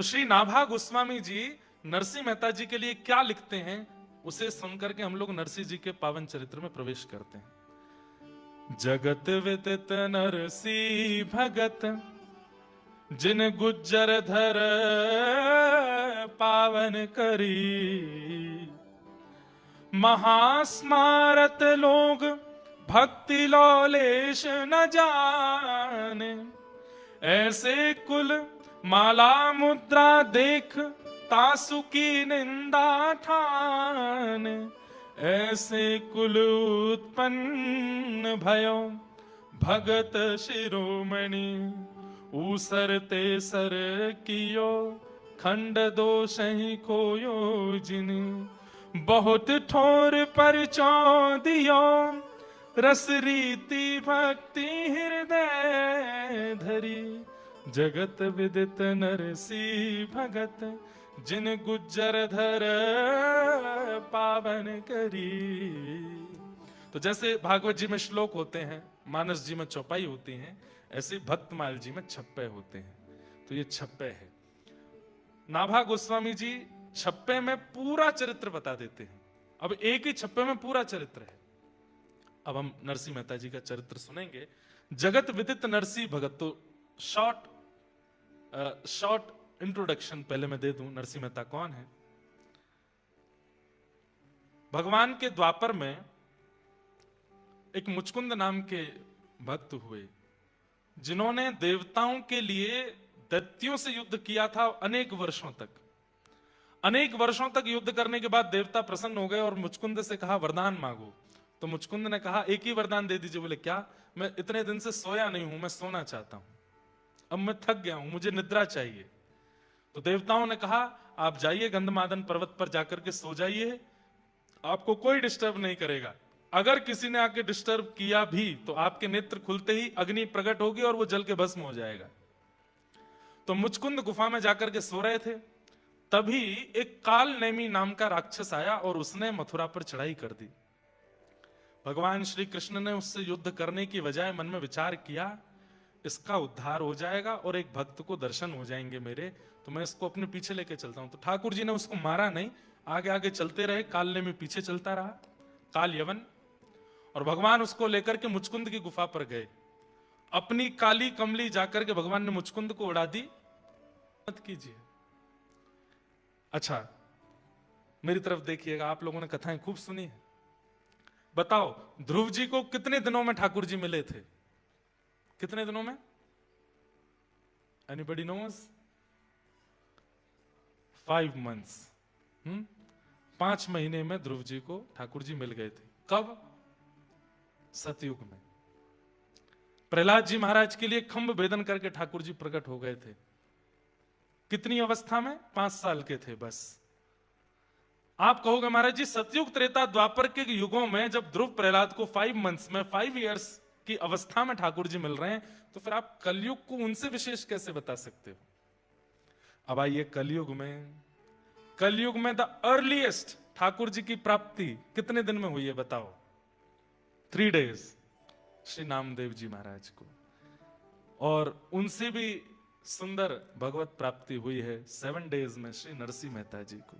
तो श्री नाभा गोस्वामी जी नरसिंह मेहता जी के लिए क्या लिखते हैं, उसे सुनकर के हम लोग नरसिंह जी के पावन चरित्र में प्रवेश करते हैं। जगत विदित नरसिंह भगत जिन गुज्जर धर पावन करी, महास्मारत लोग भक्ति लौलेश न जाने, ऐसे कुल माला मुद्रा देख तासु की निंदा ठान, ऐसे कुल उत्पन्न भयो भगत शिरोमणि, ऊसरते सर कियो खंड दोष ही कोयो जिनि, बहुत ठोर पर चौदियो रस रीति भक्ति हृदय धरी, जगत विदित नरसिंह भगत जिन गुज्जर धर पावन करी। तो जैसे भागवत जी में श्लोक होते हैं, मानस जी में चौपाई होती हैं, ऐसे भक्तमाल जी में छप्पे होते हैं। तो ये छप्पे है। नाभा गोस्वामी जी छप्पे में पूरा चरित्र बता देते हैं। अब एक ही छप्पे में पूरा चरित्र है। अब हम नरसिंह मेहता जी का चरित्र सुनेंगे। जगत विदित नरसिंह भगत। तो शॉर्ट इंट्रोडक्शन पहले मैं दे दूं, नरसिंह मेहता कौन है। भगवान के द्वापर में एक मुचकुंद नाम के भक्त हुए, जिन्होंने देवताओं के लिए दैत्यों से युद्ध किया था अनेक वर्षों तक। अनेक वर्षों तक युद्ध करने के बाद देवता प्रसन्न हो गए और मुचकुंद से कहा वरदान मांगो। तो मुचकुंद ने कहा एक ही वरदान दे दीजिए। बोले क्या? मैं इतने दिन से सोया नहीं हूं, मैं सोना चाहता हूं, अब मैं थक गया हूं, मुझे निद्रा चाहिए। तो देवताओं ने कहा आप जाइए गंधमादन पर्वत पर जाकर के सो जाइए, आपको कोई डिस्टर्ब नहीं करेगा। अगर किसी ने आके डिस्टर्ब किया भी तो आपके नेत्र खुलते ही अग्नि प्रकट होगी और वो जल के भस्म हो जाएगा। तो मुचकुंद गुफा में जाकर के सो रहे थे, तभी एक काल नेमी नाम का राक्षस आया और उसने मथुरा पर चढ़ाई कर दी। भगवान श्री कृष्ण ने उससे युद्ध करने की बजाय मन में विचार किया इसका उद्धार हो जाएगा और एक भक्त को दर्शन हो जाएंगे मेरे, तो मैं इसको अपने पीछे लेके चलता हूं। तो ठाकुर जी ने उसको मारा नहीं, आगे आगे चलते रहे, काल नेमी पीछे चलता रहा, काल यवन। और भगवान उसको लेकर के मुचकुंद की गुफा पर गए। अपनी काली कमली जाकर के भगवान ने मुचकुंद को उड़ा दी। मत कीजिए। अच्छा मेरी तरफ देखिएगा, आप लोगों ने कथाएं खूब सुनी है। बताओ ध्रुव जी को कितने दिनों में ठाकुर जी मिले थे? कितने दिनों में? Anybody knows? 5 months। 5 महीने में ध्रुव जी को ठाकुर जी मिल गए थे। कब? सतयुग में। प्रहलाद जी महाराज के लिए खंभ भेदन करके ठाकुर जी प्रकट हो गए थे। कितनी अवस्था में? 5 साल के थे बस। आप कहोगे महाराज जी सतयुग त्रेता द्वापर के युगों में जब ध्रुव प्रहलाद को 5 months में 5 years की अवस्था में ठाकुर जी मिल रहे हैं, तो फिर आप कलयुग को उनसे विशेष कैसे बता सकते हो? अब आइए कलयुग में। कलयुग में द अर्लीस्ट ठाकुर जी की प्राप्ति कितने दिन में हुई है बताओ? 3 days श्री नामदेव जी महाराज को। और उनसे भी सुंदर भगवत प्राप्ति हुई है 7 days में श्री नरसिंह मेहता जी को।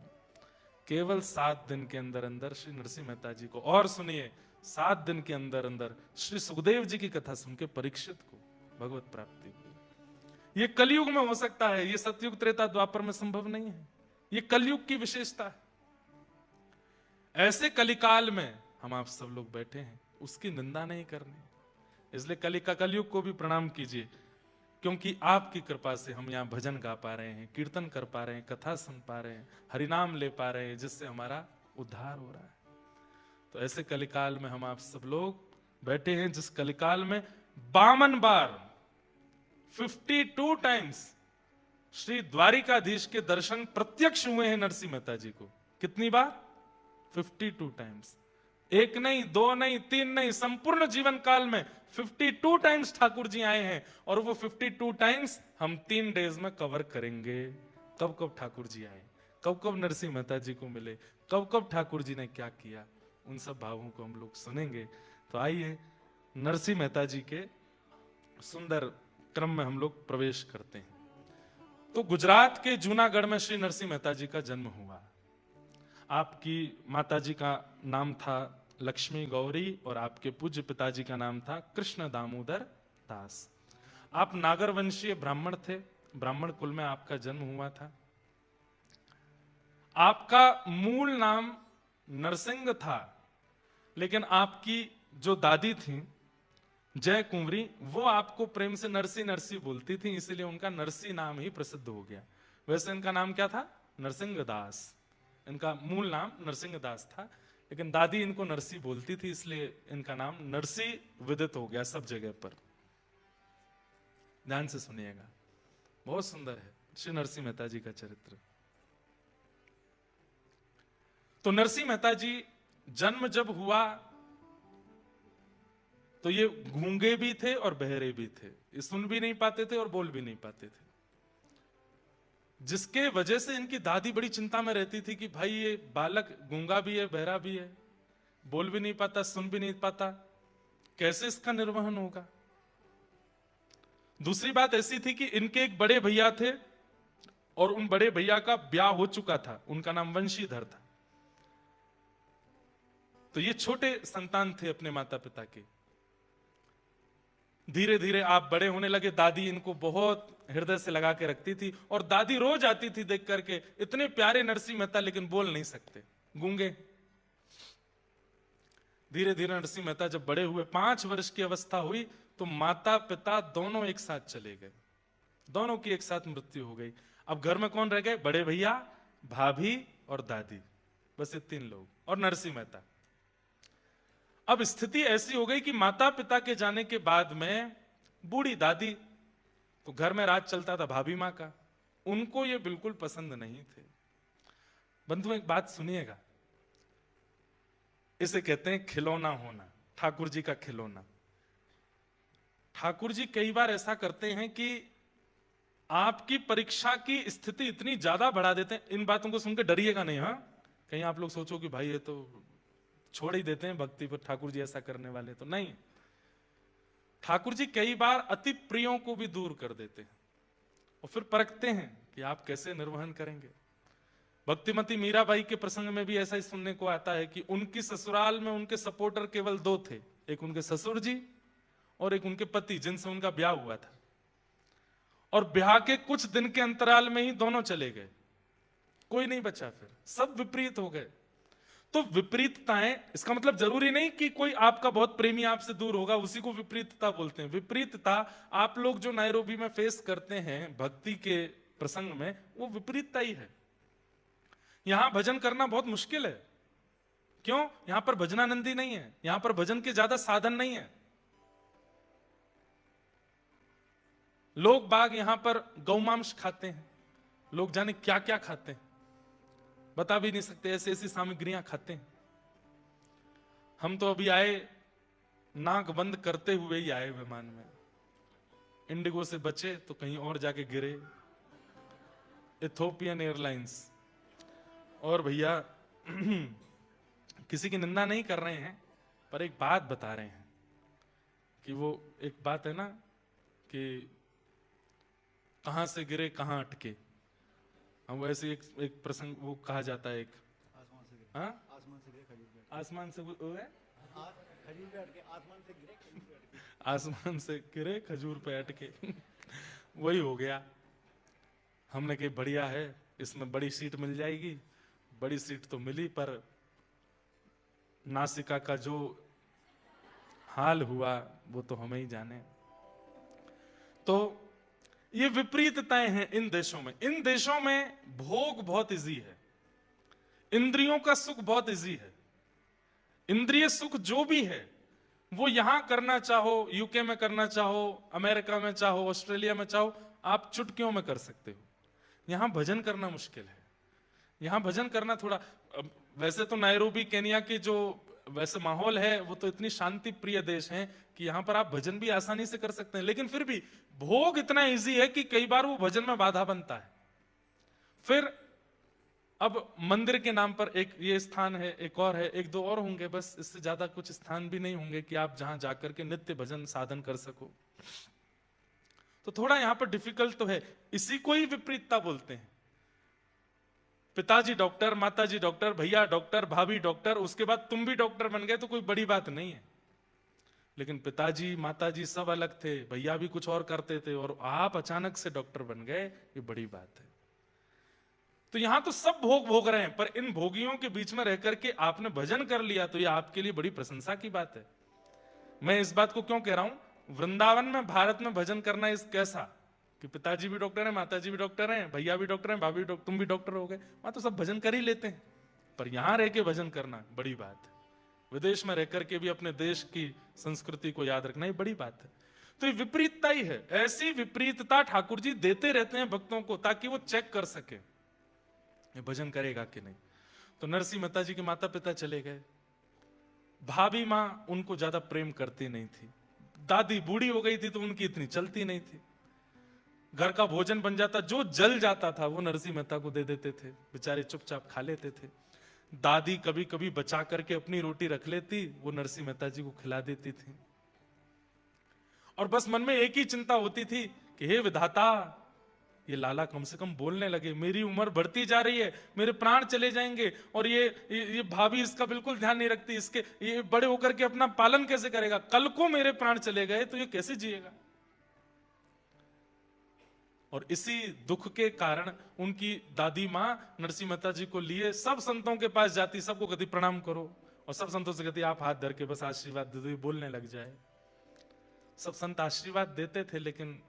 केवल 7 दिन के अंदर अंदर श्री नरसिंह मेहता जी को। और सुनिए 7 दिन के अंदर अंदर श्री सुखदेव जी की कथा सुन के परीक्षित को भगवत प्राप्ति हुई। ये कलयुग में हो सकता है, ये सतयुग त्रेता द्वापर में संभव नहीं है। ये कलयुग की विशेषता है। ऐसे कलिकाल में हम आप सब लोग बैठे हैं, उसकी निंदा नहीं करनी। इसलिए कलयुग को भी प्रणाम कीजिए, क्योंकि आपकी कृपा से हम यहाँ भजन गा पा रहे हैं, कीर्तन कर पा रहे हैं, कथा सुन पा रहे हैं, हरिनाम ले पा रहे हैं, जिससे हमारा उद्धार हो रहा है। तो ऐसे कलिकाल में हम आप सब लोग बैठे हैं, जिस कलिकाल में 52 बार 52 टाइम्स श्री द्वारिकाधीश के दर्शन प्रत्यक्ष हुए हैं नरसिंह मेहता जी को। कितनी बार? 52 टाइम्स। एक नहीं, 2 नहीं, 3 नहीं, संपूर्ण जीवन काल में 52 टाइम्स ठाकुर जी आए हैं। और वो 52 टाइम्स हम 3 days में कवर करेंगे। कब कब ठाकुर जी आए, कब कब नरसिंह मेहता जी को मिले, कब कब ठाकुर जी ने क्या किया, उन सब भावों को हम लोग सुनेंगे। तो आइए नरसिंह मेहता जी के सुंदर क्रम में हम लोग प्रवेश करते हैं। तो गुजरात के जूनागढ़ में श्री नरसिंह मेहता जी का जन्म हुआ। आपकी माताजी का नाम था लक्ष्मी गौरी और आपके पूज्य पिताजी का नाम था कृष्ण दामोदर दास। आप नागर वंशीय ब्राह्मण थे, ब्राह्मण कुल में आपका जन्म हुआ था। आपका मूल नाम नरसिंह था, लेकिन आपकी जो दादी थी जय कुंवरी, वो आपको प्रेम से नरसी नरसी बोलती थी, इसलिए उनका नरसी नाम ही प्रसिद्ध हो गया। वैसे इनका नाम क्या था? नरसिंह दास। इनका मूल नाम नरसिंह दास था, लेकिन दादी इनको नरसी बोलती थी, इसलिए इनका नाम नरसी विदित हो गया सब जगह पर। ध्यान से सुनिएगा, बहुत सुंदर है श्री नरसिंह मेहता जी का चरित्र। तो नरसिंह मेहता जी जन्म जब हुआ तो ये गूंगे भी थे और बहरे भी थे, ये सुन भी नहीं पाते थे और बोल भी नहीं पाते थे, जिसके वजह से इनकी दादी बड़ी चिंता में रहती थी कि भाई ये बालक गूंगा भी है, बहरा भी है, बोल भी नहीं पाता, सुन भी नहीं पाता, कैसे इसका निर्वहन होगा। दूसरी बात ऐसी थी कि इनके एक बड़े भैया थे और उन बड़े भैया का ब्याह हो चुका था, उनका नाम वंशीधर था। तो ये छोटे संतान थे अपने माता पिता के। धीरे धीरे आप बड़े होने लगे, दादी इनको बहुत हृदय से लगा के रखती थी और दादी रोज आती थी देख करके, इतने प्यारे नरसिंह मेहता लेकिन बोल नहीं सकते, गूंगे। धीरे धीरे नरसिंह मेहता जब बड़े हुए, 5 वर्ष की अवस्था हुई, तो माता पिता दोनों एक साथ चले गए, दोनों की एक साथ मृत्यु हो गई। अब घर में कौन रह गए? बड़े भैया, भाभी और दादी, बस ये 3 लोग और नरसिंह मेहता। अब स्थिति ऐसी हो गई कि माता पिता के जाने के बाद में बूढ़ी दादी, तो घर में राज चलता था भाभी मां का, उनको ये बिल्कुल पसंद नहीं थे। बंधु एक बात सुनिएगा, इसे कहते हैं खिलौना होना, ठाकुर जी का खिलौना। ठाकुर जी कई बार ऐसा करते हैं कि आपकी परीक्षा की स्थिति इतनी ज्यादा बढ़ा देते हैं। इन बातों को सुनकर डरिएगा नहीं, हाँ, कहीं आप लोग सोचो कि भाई ये तो छोड़ ही देते हैं भक्ति पर, ठाकुर जी ऐसा करने वाले तो नहीं। ठाकुर जी कई बार अति प्रियों को भी दूर कर देते हैं और फिर परखते हैं कि आप कैसे निर्वहन करेंगे। भक्तिमती मीराबाई के प्रसंग में भी ऐसा ही सुनने को आता है कि उनकी ससुराल में उनके सपोर्टर केवल 2 थे, एक उनके ससुर जी और एक उनके पति, जिनसे उनका ब्याह हुआ था। और ब्याह के कुछ दिन के अंतराल में ही दोनों चले गए, कोई नहीं बचा, फिर सब विपरीत हो गए। तो विपरीतताएं, इसका मतलब जरूरी नहीं कि कोई आपका बहुत प्रेमी आपसे दूर होगा उसी को विपरीतता बोलते हैं। विपरीतता आप लोग जो नायरोबी में फेस करते हैं भक्ति के प्रसंग में, वो विपरीतता ही है। यहां भजन करना बहुत मुश्किल है। क्यों? यहां पर भजनानंदी नहीं है, यहां पर भजन के ज्यादा साधन नहीं है। लोग बाग यहां पर गौमांस खाते हैं, लोग जाने क्या क्या खाते हैं, बता भी नहीं सकते, ऐसी ऐसी सामग्रियां खाते हैं। हम तो अभी आए, नाक बंद करते हुए ही आए विमान में, इंडिगो से बचे तो कहीं और जाके गिरे, इथोपियन एयरलाइंस। और भैया किसी की निंदा नहीं कर रहे हैं, पर एक बात बता रहे हैं कि वो एक बात है ना कि कहां से गिरे कहां अटके। हम वैसे एक प्रसंग वो कहा जाता है, एक आसमान से गिरे, आसमान से गिरे खजूर पे अटके वही हो गया। हमने कहा बढ़िया है, इसमें बड़ी सीट मिल जाएगी। बड़ी सीट तो मिली, पर नासिका का जो हाल हुआ वो तो हमें ही जाने। तो ये विपरीतताएं हैं इन देशों में। इन देशों में भोग बहुत इजी है, इंद्रियों का सुख बहुत इजी है। इंद्रिय सुख जो भी है वो यहां करना चाहो, यूके में करना चाहो, अमेरिका में चाहो, ऑस्ट्रेलिया में चाहो, आप चुटकियों में कर सकते हो। यहां भजन करना मुश्किल है। यहां भजन करना थोड़ा, वैसे तो नायरोबी केनिया की जो वैसे माहौल है वो तो इतनी शांति प्रिय देश है कि यहां पर आप भजन भी आसानी से कर सकते हैं, लेकिन फिर भी भोग इतना इजी है कि कई बार वो भजन में बाधा बनता है। फिर अब मंदिर के नाम पर एक ये स्थान है, एक और है, 1-2 और होंगे, बस इससे ज्यादा कुछ स्थान भी नहीं होंगे कि आप जहां जाकर के नित्य भजन साधन कर सको। तो थोड़ा यहां पर डिफिकल्ट तो है। इसी को ही विपरीतता बोलते हैं। पिताजी डॉक्टर, माताजी डॉक्टर, भैया डॉक्टर, भाभी डॉक्टर, उसके बाद तुम भी डॉक्टर बन गए तो कोई बड़ी बात नहीं है। लेकिन पिताजी माताजी सब अलग थे, भैया भी कुछ और करते थे, और आप अचानक से डॉक्टर बन गए, ये बड़ी बात है। तो यहां तो सब भोग भोग रहे हैं, पर इन भोगियों के बीच में रह करके आपने भजन कर लिया तो ये आपके लिए बड़ी प्रशंसा की बात है। मैं इस बात को क्यों कह रहा हूं, वृंदावन में, भारत में भजन करना इस कैसा कि पिताजी भी डॉक्टर हैं, माताजी भी डॉक्टर हैं, भैया भी डॉक्टर हैं, भाभी तुम भी डॉक्टर हो गए, वहां तो सब भजन कर ही लेते हैं। पर यहां रह के भजन करना बड़ी बात है। विदेश में रह करके भी अपने देश की संस्कृति को याद रखना ये बड़ी बात है। तो ये विपरीतता ही है। ऐसी विपरीतता ठाकुर जी देते रहते हैं भक्तों को, ताकि वो चेक कर सके ये भजन करेगा कि नहीं। तो नरसिंह मेहता जी के माता पिता चले गए। भाभी मां उनको ज्यादा प्रेम करती नहीं थी। दादी बूढ़ी हो गई थी तो उनकी इतनी चलती नहीं थी। घर का भोजन बन जाता, जो जल जाता था वो नरसिंह मेहता को दे देते थे, बेचारे चुपचाप खा लेते थे। दादी कभी कभी बचा करके अपनी रोटी रख लेती, वो नरसिंह मेहता जी को खिला देती थी। और बस मन में एक ही चिंता होती थी कि हे विधाता, ये लाला कम से कम बोलने लगे, मेरी उम्र बढ़ती जा रही है, मेरे प्राण चले जाएंगे, और ये भाभी इसका बिल्कुल ध्यान नहीं रखती, इसके ये बड़े होकर के अपना पालन कैसे करेगा, कल को मेरे प्राण चले गए तो ये कैसे जिएगा। और इसी दुख के कारण उनकी दादी मां नरसिंह मेहता जी को लिए सब संतों के पास जाती, सबको कहती प्रणाम करो, और सब संतों से कहती आप हाथ धर के बस आशीर्वाद दे दो, बोलने लग जाए। सब संत आशीर्वाद देते थे, लेकिन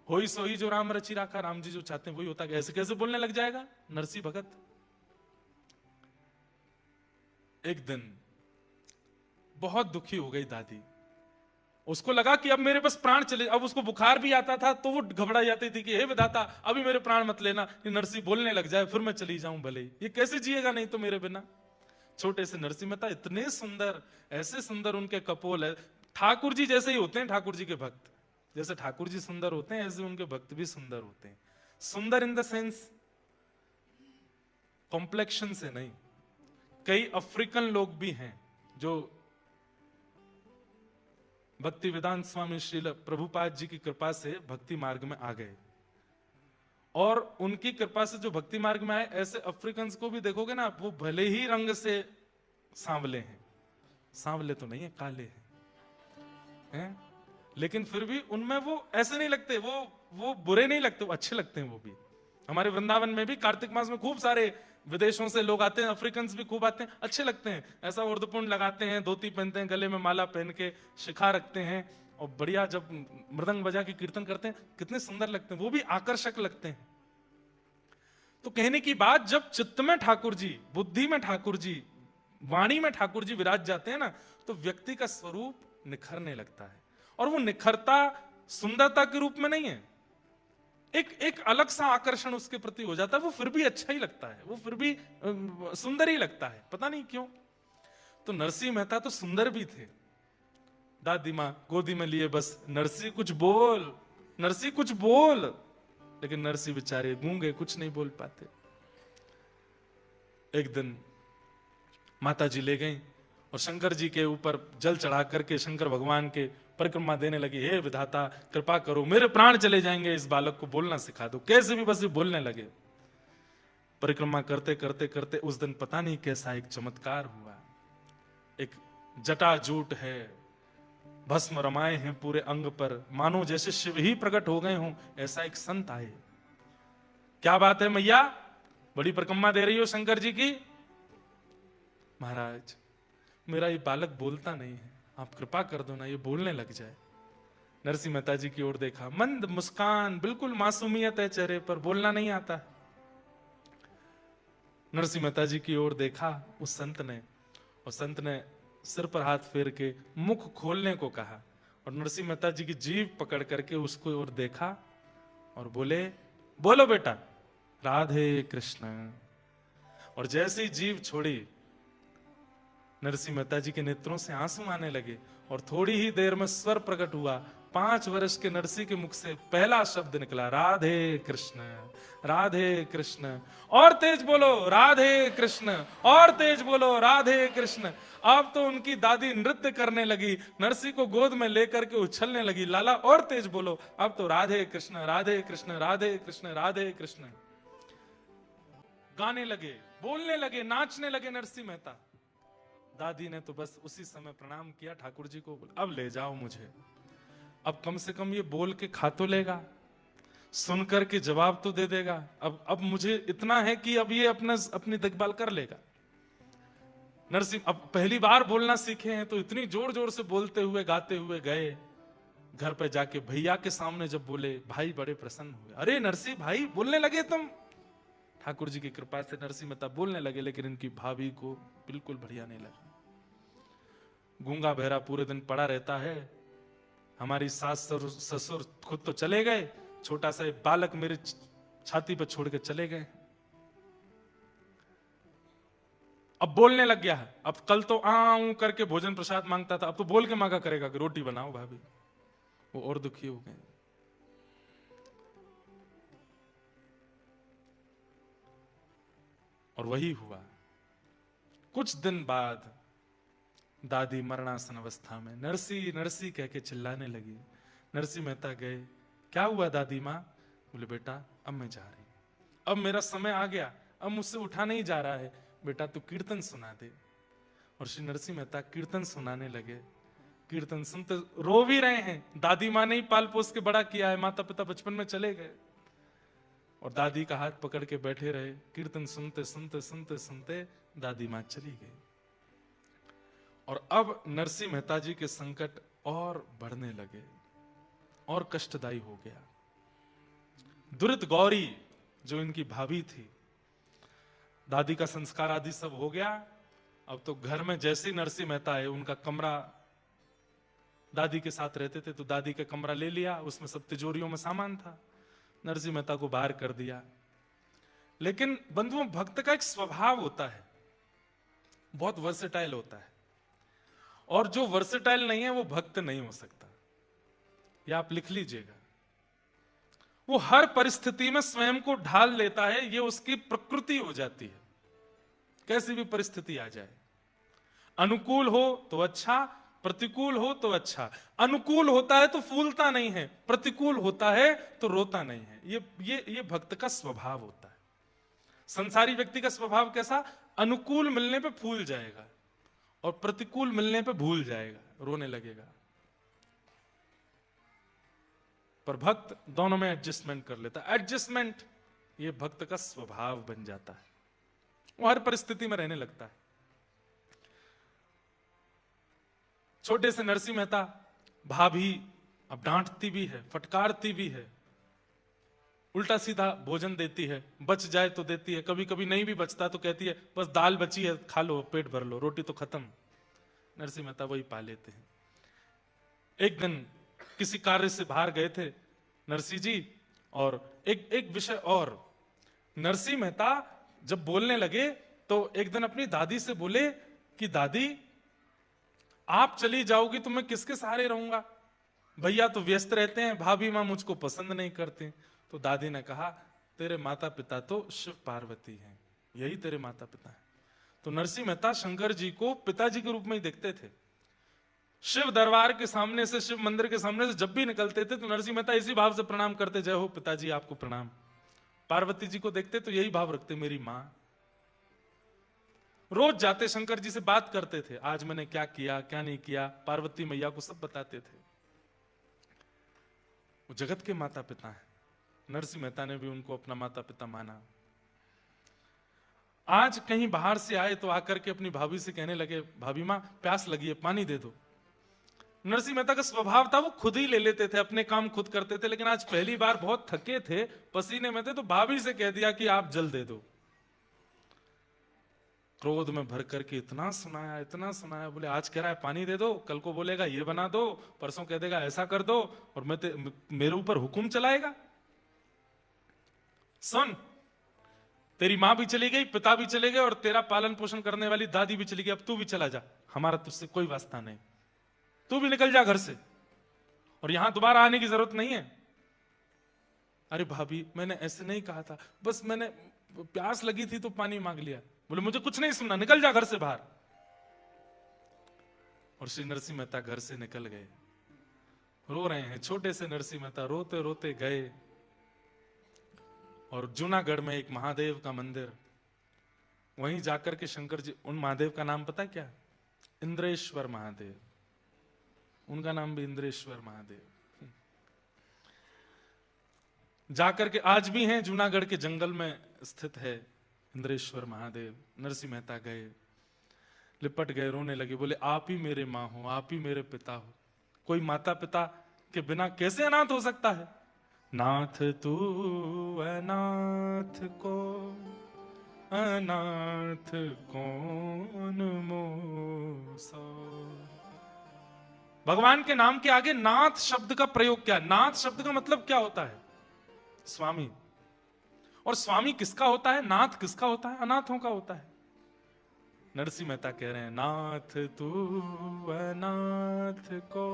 होई सोई जो राम रची राखा, राम जी जो चाहते हैं वही होता है। ऐसे कैसे बोलने लग जाएगा नरसिंह भगत। एक दिन बहुत दुखी हो गई दादी, उसको लगा कि अब मेरे बस प्राण चले। अब उसको बुखार भी आता था तो वो घबरा जाती थी कि हे विधाता अभी मेरे प्राण मत लेना, ये नरसिंह बोलने लग जाए फिर मैं चली जाऊं, भले ये कैसे जिएगा नहीं तो मेरे बिना। छोटे से नरसिंह मेहता इतने सुंदर, ऐसे सुंदर उनके कपोल है, ठाकुर जी जैसे ही होते हैं। ठाकुर जी के भक्त जैसे ठाकुर जी सुंदर होते हैं, ऐसे उनके भक्त भी सुंदर होते हैं। सुंदर इन द सेंस कॉम्प्लेक्शन से नहीं। कई अफ्रीकन लोग भी हैं जो भक्ति वेदांत स्वामी श्रील प्रभुपाद जी की कृपा से भक्ति मार्ग में आ गए, और उनकी कृपा से जो भक्ति मार्ग में आए, ऐसे अफ्रीकन को भी देखोगे ना, वो भले ही रंग से सांवले हैं, सांवले तो नहीं है, काले हैं, लेकिन फिर भी उनमें वो ऐसे नहीं लगते, वो बुरे नहीं लगते, वो अच्छे लगते हैं। वो भी हमारे वृंदावन में भी कार्तिक मास में खूब सारे विदेशों से लोग आते हैं, अफ्रीकन भी खूब आते हैं, अच्छे लगते हैं। ऐसा उर्दपुंड लगाते हैं, धोती पहनते हैं, गले में माला पहन के शिखा रखते हैं, और बढ़िया जब मृदंग बजा के कीर्तन करते हैं कितने सुंदर लगते हैं, वो भी आकर्षक लगते हैं। तो कहने की बात, जब चित्त में ठाकुर जी, बुद्धि में ठाकुर जी, वाणी में ठाकुर जी विराज जाते हैं ना, तो व्यक्ति का स्वरूप निखरने लगता है। और वो निखरता सुंदरता के रूप में नहीं है, एक अलग सा आकर्षण उसके प्रति हो जाता है, वो फिर भी अच्छा ही लगता है, वो फिर भी सुंदर ही लगता है, पता नहीं क्यों। तो नरसिंह मेहता तो सुंदर भी थे। दादी मां गोदी में लिए बस नरसिंह कुछ बोल, नरसिंह कुछ बोल, लेकिन नरसिंह बेचारे गूंगे, कुछ नहीं बोल पाते। एक दिन माता जी ले गई और शंकर जी के ऊपर जल चढ़ा करके शंकर भगवान के परिक्रमा देने लगी। हे विधाता कृपा करो, मेरे प्राण चले जाएंगे, इस बालक को बोलना सिखा दो। कैसे भी बस ये बोलने लगे। परिक्रमा करते करते करते उस दिन पता नहीं कैसा एक चमत्कार हुआ। एक जटाजूट है, भस्म रमाए हैं पूरे अंग पर, मानो जैसे शिव ही प्रकट हो गए हों, ऐसा एक संत आए। क्या बात है मैया, बड़ी परिक्रमा दे रही हो शंकर जी की। महाराज मेरा ये बालक बोलता नहीं है, आप कृपा कर दो ना, ये बोलने लग जाए। नरसिंह मेहता जी की ओर देखा, मंद मुस्कान, बिल्कुल मासूमियत है चेहरे पर, बोलना नहीं आता। नरसिंह मेहता जी की ओर देखा उस संत ने, और संत ने सिर पर हाथ फेर के मुख खोलने को कहा, और नरसिंह मेहता जी की जीभ पकड़ करके उसको ओर देखा और बोले, बोलो बेटा राधे कृष्ण। और जैसे ही जीभ छोड़ी, नरसिंह मेहता जी के नेत्रों से आंसू आने लगे, और थोड़ी ही देर में स्वर प्रकट हुआ। 5 वर्ष के नरसिंह के मुख से पहला शब्द निकला, राधे कृष्ण, राधे कृष्ण। और तेज बोलो राधे कृष्ण, और तेज बोलो राधे कृष्ण। अब तो उनकी दादी नृत्य करने लगी, नरसी को गोद में लेकर के उछलने लगी। लाला और तेज बोलो, अब तो राधे कृष्ण राधे कृष्ण राधे कृष्ण राधे कृष्ण गाने लगे, बोलने लगे, नाचने लगे नरसी मेहता। दादी ने तो बस उसी समय प्रणाम किया ठाकुर जी को, अब ले जाओ मुझे, अब कम से कम ये बोल के खा तो लेगा, सुन करके जवाब तो दे देगा। अब मुझे इतना है कि अब ये अपनी देखभाल कर लेगा। नरसिंह अब पहली बार बोलना सीखे हैं तो इतनी जोर जोर से बोलते हुए गाते हुए गए। घर पे जाके भैया के सामने जब बोले, भाई बड़े प्रसन्न हुए। अरे नरसिंह भाई बोलने लगे तुम। ठाकुर जी की कृपा से नरसिंह मेहता बोलने लगे, लेकिन इनकी भाभी को बिल्कुल बढ़िया नहीं लगा। गूंगा बहरा पूरे दिन पड़ा रहता है, हमारी सास ससुर खुद तो चले गए, छोटा सा बालक मेरे छाती पर छोड़ के चले गए। अब बोलने लग गया है। अब कल तो आऊं करके भोजन प्रसाद मांगता था, अब तो बोल के मांगा करेगा कि रोटी बनाओ भाभी। वो और दुखी हो गए। और वही हुआ। कुछ दिन बाद दादी मरणासन अवस्था में नरसी नरसी कह के चिल्लाने लगी। नरसी मेहता गए, क्या हुआ दादी माँ? बोले बेटा अब मैं जा रही, अब मेरा समय आ गया, अब मुझसे उठा नहीं जा रहा है, बेटा तू कीर्तन सुना दे। और श्री नरसिंह मेहता कीर्तन सुनाने लगे। कीर्तन सुनते रो भी रहे हैं, दादी माँ ने ही पाल पोस के बड़ा किया है, माता पिता बचपन में चले गए। और दादी का हाथ पकड़ के बैठे रहे। कीर्तन सुनते सुनते सुनते सुनते दादी माँ चली गई। और अब नरसिंह मेहता जी के संकट और बढ़ने लगे और कष्टदायी हो गया। दुरित गौरी जो इनकी भाभी थी, दादी का संस्कार आदि सब हो गया। अब तो घर में जैसे ही नरसिंह मेहता है, उनका कमरा, दादी के साथ रहते थे तो दादी का कमरा ले लिया, उसमें सब तिजोरियों में सामान था, नरसिंह मेहता को बाहर कर दिया। लेकिन बंधुओं, भक्त का एक स्वभाव होता है, बहुत वर्सेटाइल होता है, और जो वर्सेटाइल नहीं है वो भक्त नहीं हो सकता। या आप लिख लीजिएगा, वो हर परिस्थिति में स्वयं को ढाल लेता है, ये उसकी प्रकृति हो जाती है, कैसी भी परिस्थिति आ जाए। अनुकूल हो तो अच्छा, प्रतिकूल हो तो अच्छा। अनुकूल होता है तो फूलता नहीं है, प्रतिकूल होता है तो रोता नहीं है। ये भक्त का स्वभाव होता है। संसारी व्यक्ति का स्वभाव कैसा? अनुकूल मिलने पे फूल जाएगा और प्रतिकूल मिलने पे भूल जाएगा, रोने लगेगा। पर भक्त दोनों में एडजस्टमेंट कर लेता है। एडजस्टमेंट ये भक्त का स्वभाव बन जाता है, वो हर परिस्थिति में रहने लगता है। छोटे से नरसिंह मेहता, भाभी अब डांटती भी है, फटकारती भी है, उल्टा सीधा भोजन देती है, बच जाए तो देती है, कभी कभी नहीं भी बचता तो कहती है बस दाल बची है खा लो, पेट भर लो, रोटी तो खत्म। नरसिंह मेहता वही पा लेते हैं। एक दिन किसी कार्य से बाहर गए थे नरसिंह जी, और एक विषय और, नरसिंह मेहता जब बोलने लगे तो एक दिन अपनी दादी से बोले कि दादी आप चली जाओगी तो मैं किसके सहारे रहूंगा? भैया तो व्यस्त रहते हैं, भाभी मां मुझको पसंद नहीं करती। तो दादी ने कहा तेरे माता पिता तो शिव पार्वती हैं, यही तेरे माता पिता हैं। तो नरसिंह मेहता शंकर जी को पिताजी के रूप में ही देखते थे। शिव दरबार के सामने से, शिव मंदिर के सामने से जब भी निकलते थे तो नरसिंह मेहता इसी भाव से प्रणाम करते, जय हो पिताजी आपको प्रणाम। पार्वती जी को देखते तो यही भाव रखते, मेरी मां। रोज जाते शंकर जी से बात करते थे, आज मैंने क्या किया क्या नहीं किया, पार्वती मैया को सब बताते थे। वो जगत के माता पिता हैं। नरसिंह मेहता ने भी उनको अपना माता पिता माना। आज कहीं बाहर से आए तो आकर के अपनी भाभी से कहने लगे, भाभी मां प्यास लगी है, पानी दे दो। नरसिंह मेहता का स्वभाव था वो खुद ही ले लेते थे, अपने काम खुद करते थे, लेकिन आज पहली बार बहुत थके थे, पसीने में थे, तो भाभी से कह दिया कि आप जल दे दो। क्रोध में भर करके इतना सुनाया, बोले आज कह रहा है पानी दे दो, कल को बोलेगा ये बना दो, परसों कह देगा ऐसा कर दो, और मेरे ऊपर हुक्म चलाएगा। सुन, तेरी मां भी चली गई, पिता भी चले गए, और तेरा पालन पोषण करने वाली दादी भी चली गई, अब तू भी चला जा, हमारा तुझसे कोई वास्ता नहीं, तू भी निकल जा घर से, और यहां दोबारा आने की जरूरत नहीं है। अरे भाभी मैंने ऐसे नहीं कहा था, बस मैंने प्यास लगी थी तो पानी मांग लिया। बोले मुझे कुछ नहीं सुनना, निकल जा घर से बाहर। और श्री नरसिंह मेहता घर से निकल गए। रो रहे हैं, छोटे से नरसिंह मेहता रोते रोते गए और जूनागढ़ में एक महादेव का मंदिर, वहीं जाकर के शंकर जी, उन महादेव का नाम पता क्या? इंद्रेश्वर महादेव। उनका नाम भी इंद्रेश्वर महादेव। जाकर के आज भी हैं, जूनागढ़ के जंगल में स्थित है इंद्रेश्वर महादेव। नरसिंह मेहता गए, लिपट गए, रोने लगे, बोले आप ही मेरे माँ हो, आप ही मेरे पिता हो। कोई माता पिता के बिना कैसे अनाथ हो सकता है? नाथ तू अनाथ को अनाथ कौन मोसा। भगवान के नाम के आगे नाथ शब्द का प्रयोग क्या? नाथ शब्द का मतलब क्या होता है? स्वामी। और स्वामी किसका होता है? नाथ किसका होता है? अनाथों का होता है। नरसिंह मेहता कह रहे हैं, नाथ तू अनाथ को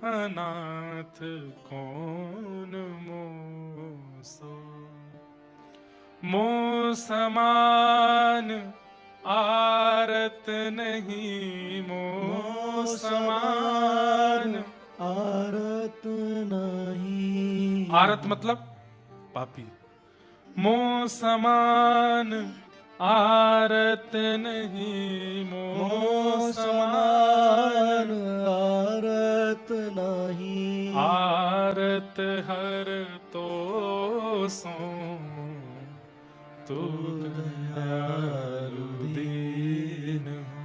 अनाथ कौन मोसो। मो समान आरत नहीं, मो समान आरत नहीं। आरत मतलब पापी। मो समान आरत नहीं, मो समान आरत नहीं। आरत हर तो सो तू दयालु दीन हो,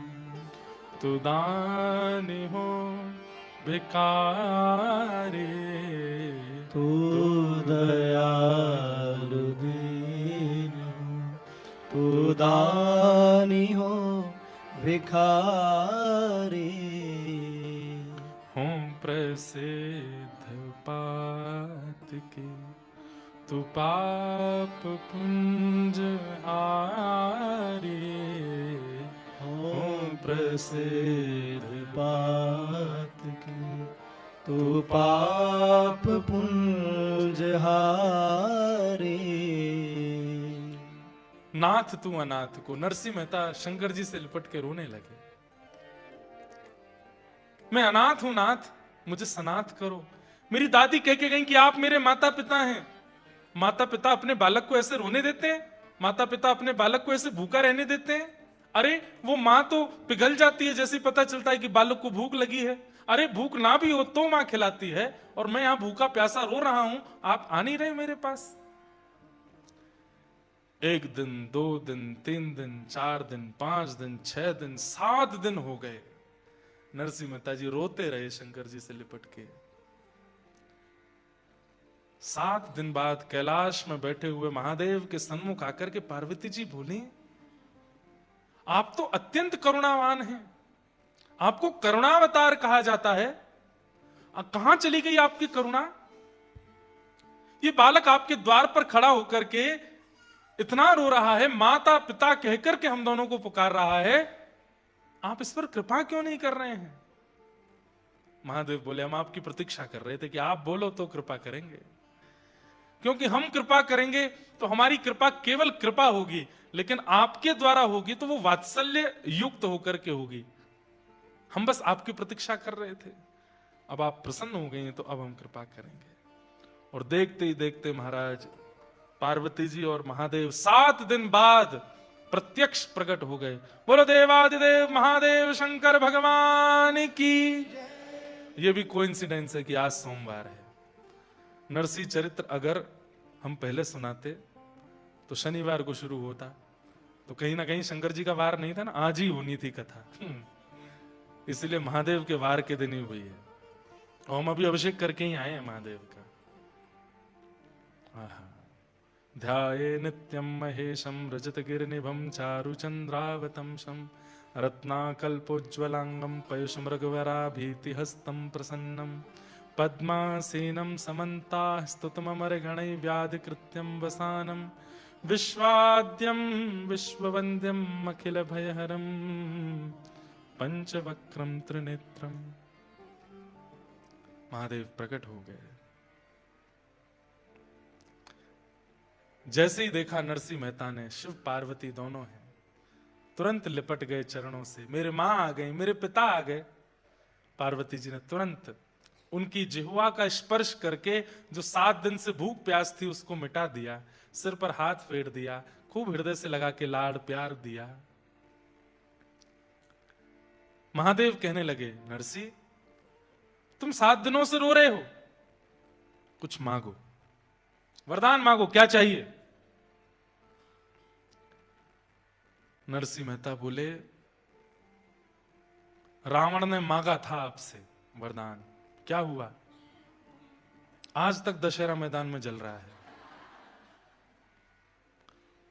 तू दान हो भिखारी, तू दयालु दीन हो, तू दानी हो भिखारी। हूँ प्रसिद्ध पात के, तू पाप पुंज हारी। हूँ प्रसिद्ध पात के, तू पाप पुंज हारी। नाथ तू अनाथ को। नरसिंह मेहता शंकर जी से लिपट के रोने लगे, मैं अनाथ हूं नाथ, मुझे सनाथ करो। मेरी दादी कह के गई कि आप मेरे माता पिता हैं। माता पिता अपने बालक को ऐसे रोने देते हैं? माता पिता अपने बालक को ऐसे भूखा रहने देते हैं? अरे वो माँ तो पिघल जाती है जैसे पता चलता है कि बालक को भूख लगी है। अरे भूख ना भी हो तो माँ खिलाती है, और मैं यहां भूखा प्यासा रो रहा हूं, आप आ नहीं रहे मेरे पास। 1 दिन 2 दिन 3 दिन 4 दिन 5 दिन 6 दिन 7 दिन हो गए। नरसिंह मेहता जी रोते रहे शंकर जी से लिपट के। 7 दिन बाद कैलाश में बैठे हुए महादेव के सन्मुख आकर के पार्वती जी बोली, आप तो अत्यंत करुणावान हैं, आपको करुणावतार कहा जाता है, कहां चली गई आपकी करुणा? ये बालक आपके द्वार पर खड़ा होकर के इतना रो रहा है, माता पिता कहकर के हम दोनों को पुकार रहा है, आप इस पर कृपा क्यों नहीं कर रहे हैं? महादेव बोले, हम आपकी प्रतीक्षा कर रहे थे कि आप बोलो तो कृपा करेंगे, क्योंकि हम कृपा करेंगे तो हमारी कृपा केवल कृपा होगी, लेकिन आपके द्वारा होगी तो वो वात्सल्य युक्त होकर के होगी। हम बस आपकी प्रतीक्षा कर रहे थे, अब आप प्रसन्न हो गए हैं तो अब हम कृपा करेंगे। और देखते ही देखते महाराज पार्वती जी और महादेव 7 दिन बाद प्रत्यक्ष प्रकट हो गए। बोलो देवादिदेव महादेव शंकर भगवान की। यह भी कोइंसिडेंस है कि आज सोमवार है। नरसिंह चरित्र अगर हम पहले सुनाते तो शनिवार को शुरू होता, तो कहीं ना कहीं शंकर जी का वार नहीं था ना, आज ही होनी थी कथा। इसलिए महादेव के वार के दिन ही हुई है। और हम अभी अभिषेक करके ही आए हैं महादेव का। ध्याये नित्यं महेशं रजतगिरिनिभं चारुचन्द्रावतंसं रत्नाकल्पोज्ज्वलांगं पयुषमृगवराभीतिहस्तं प्रसन्नं पद्मासीनं समन्ताः स्तुतममरगणैर्व्याधिकृत्यं वसानं विश्वाद्यं विश्ववन्द्यम् अखिलभयहरं पंचवक्रं त्रिनेत्रं। महादेव प्रकट हो गए। जैसे ही देखा नरसिंह मेहता ने शिव पार्वती दोनों हैं, तो तुरंत लिपट गए चरणों से। मेरे मां आ गई, मेरे पिता आ गए। पार्वती जी ने तुरंत उनकी जिह्वा का स्पर्श करके जो 7 दिन से भूख प्यास थी उसको मिटा दिया, सिर पर हाथ फेर दिया, खूब हृदय से लगा के लाड प्यार दिया। महादेव कहने लगे, नरसी तुम 7 दिनों से रो रहे हो, कुछ मांगो, वरदान मांगो, क्या चाहिए? नरसिंह मेहता बोले, रावण ने मांगा था आपसे वरदान, क्या हुआ? आज तक दशहरा मैदान में जल रहा है।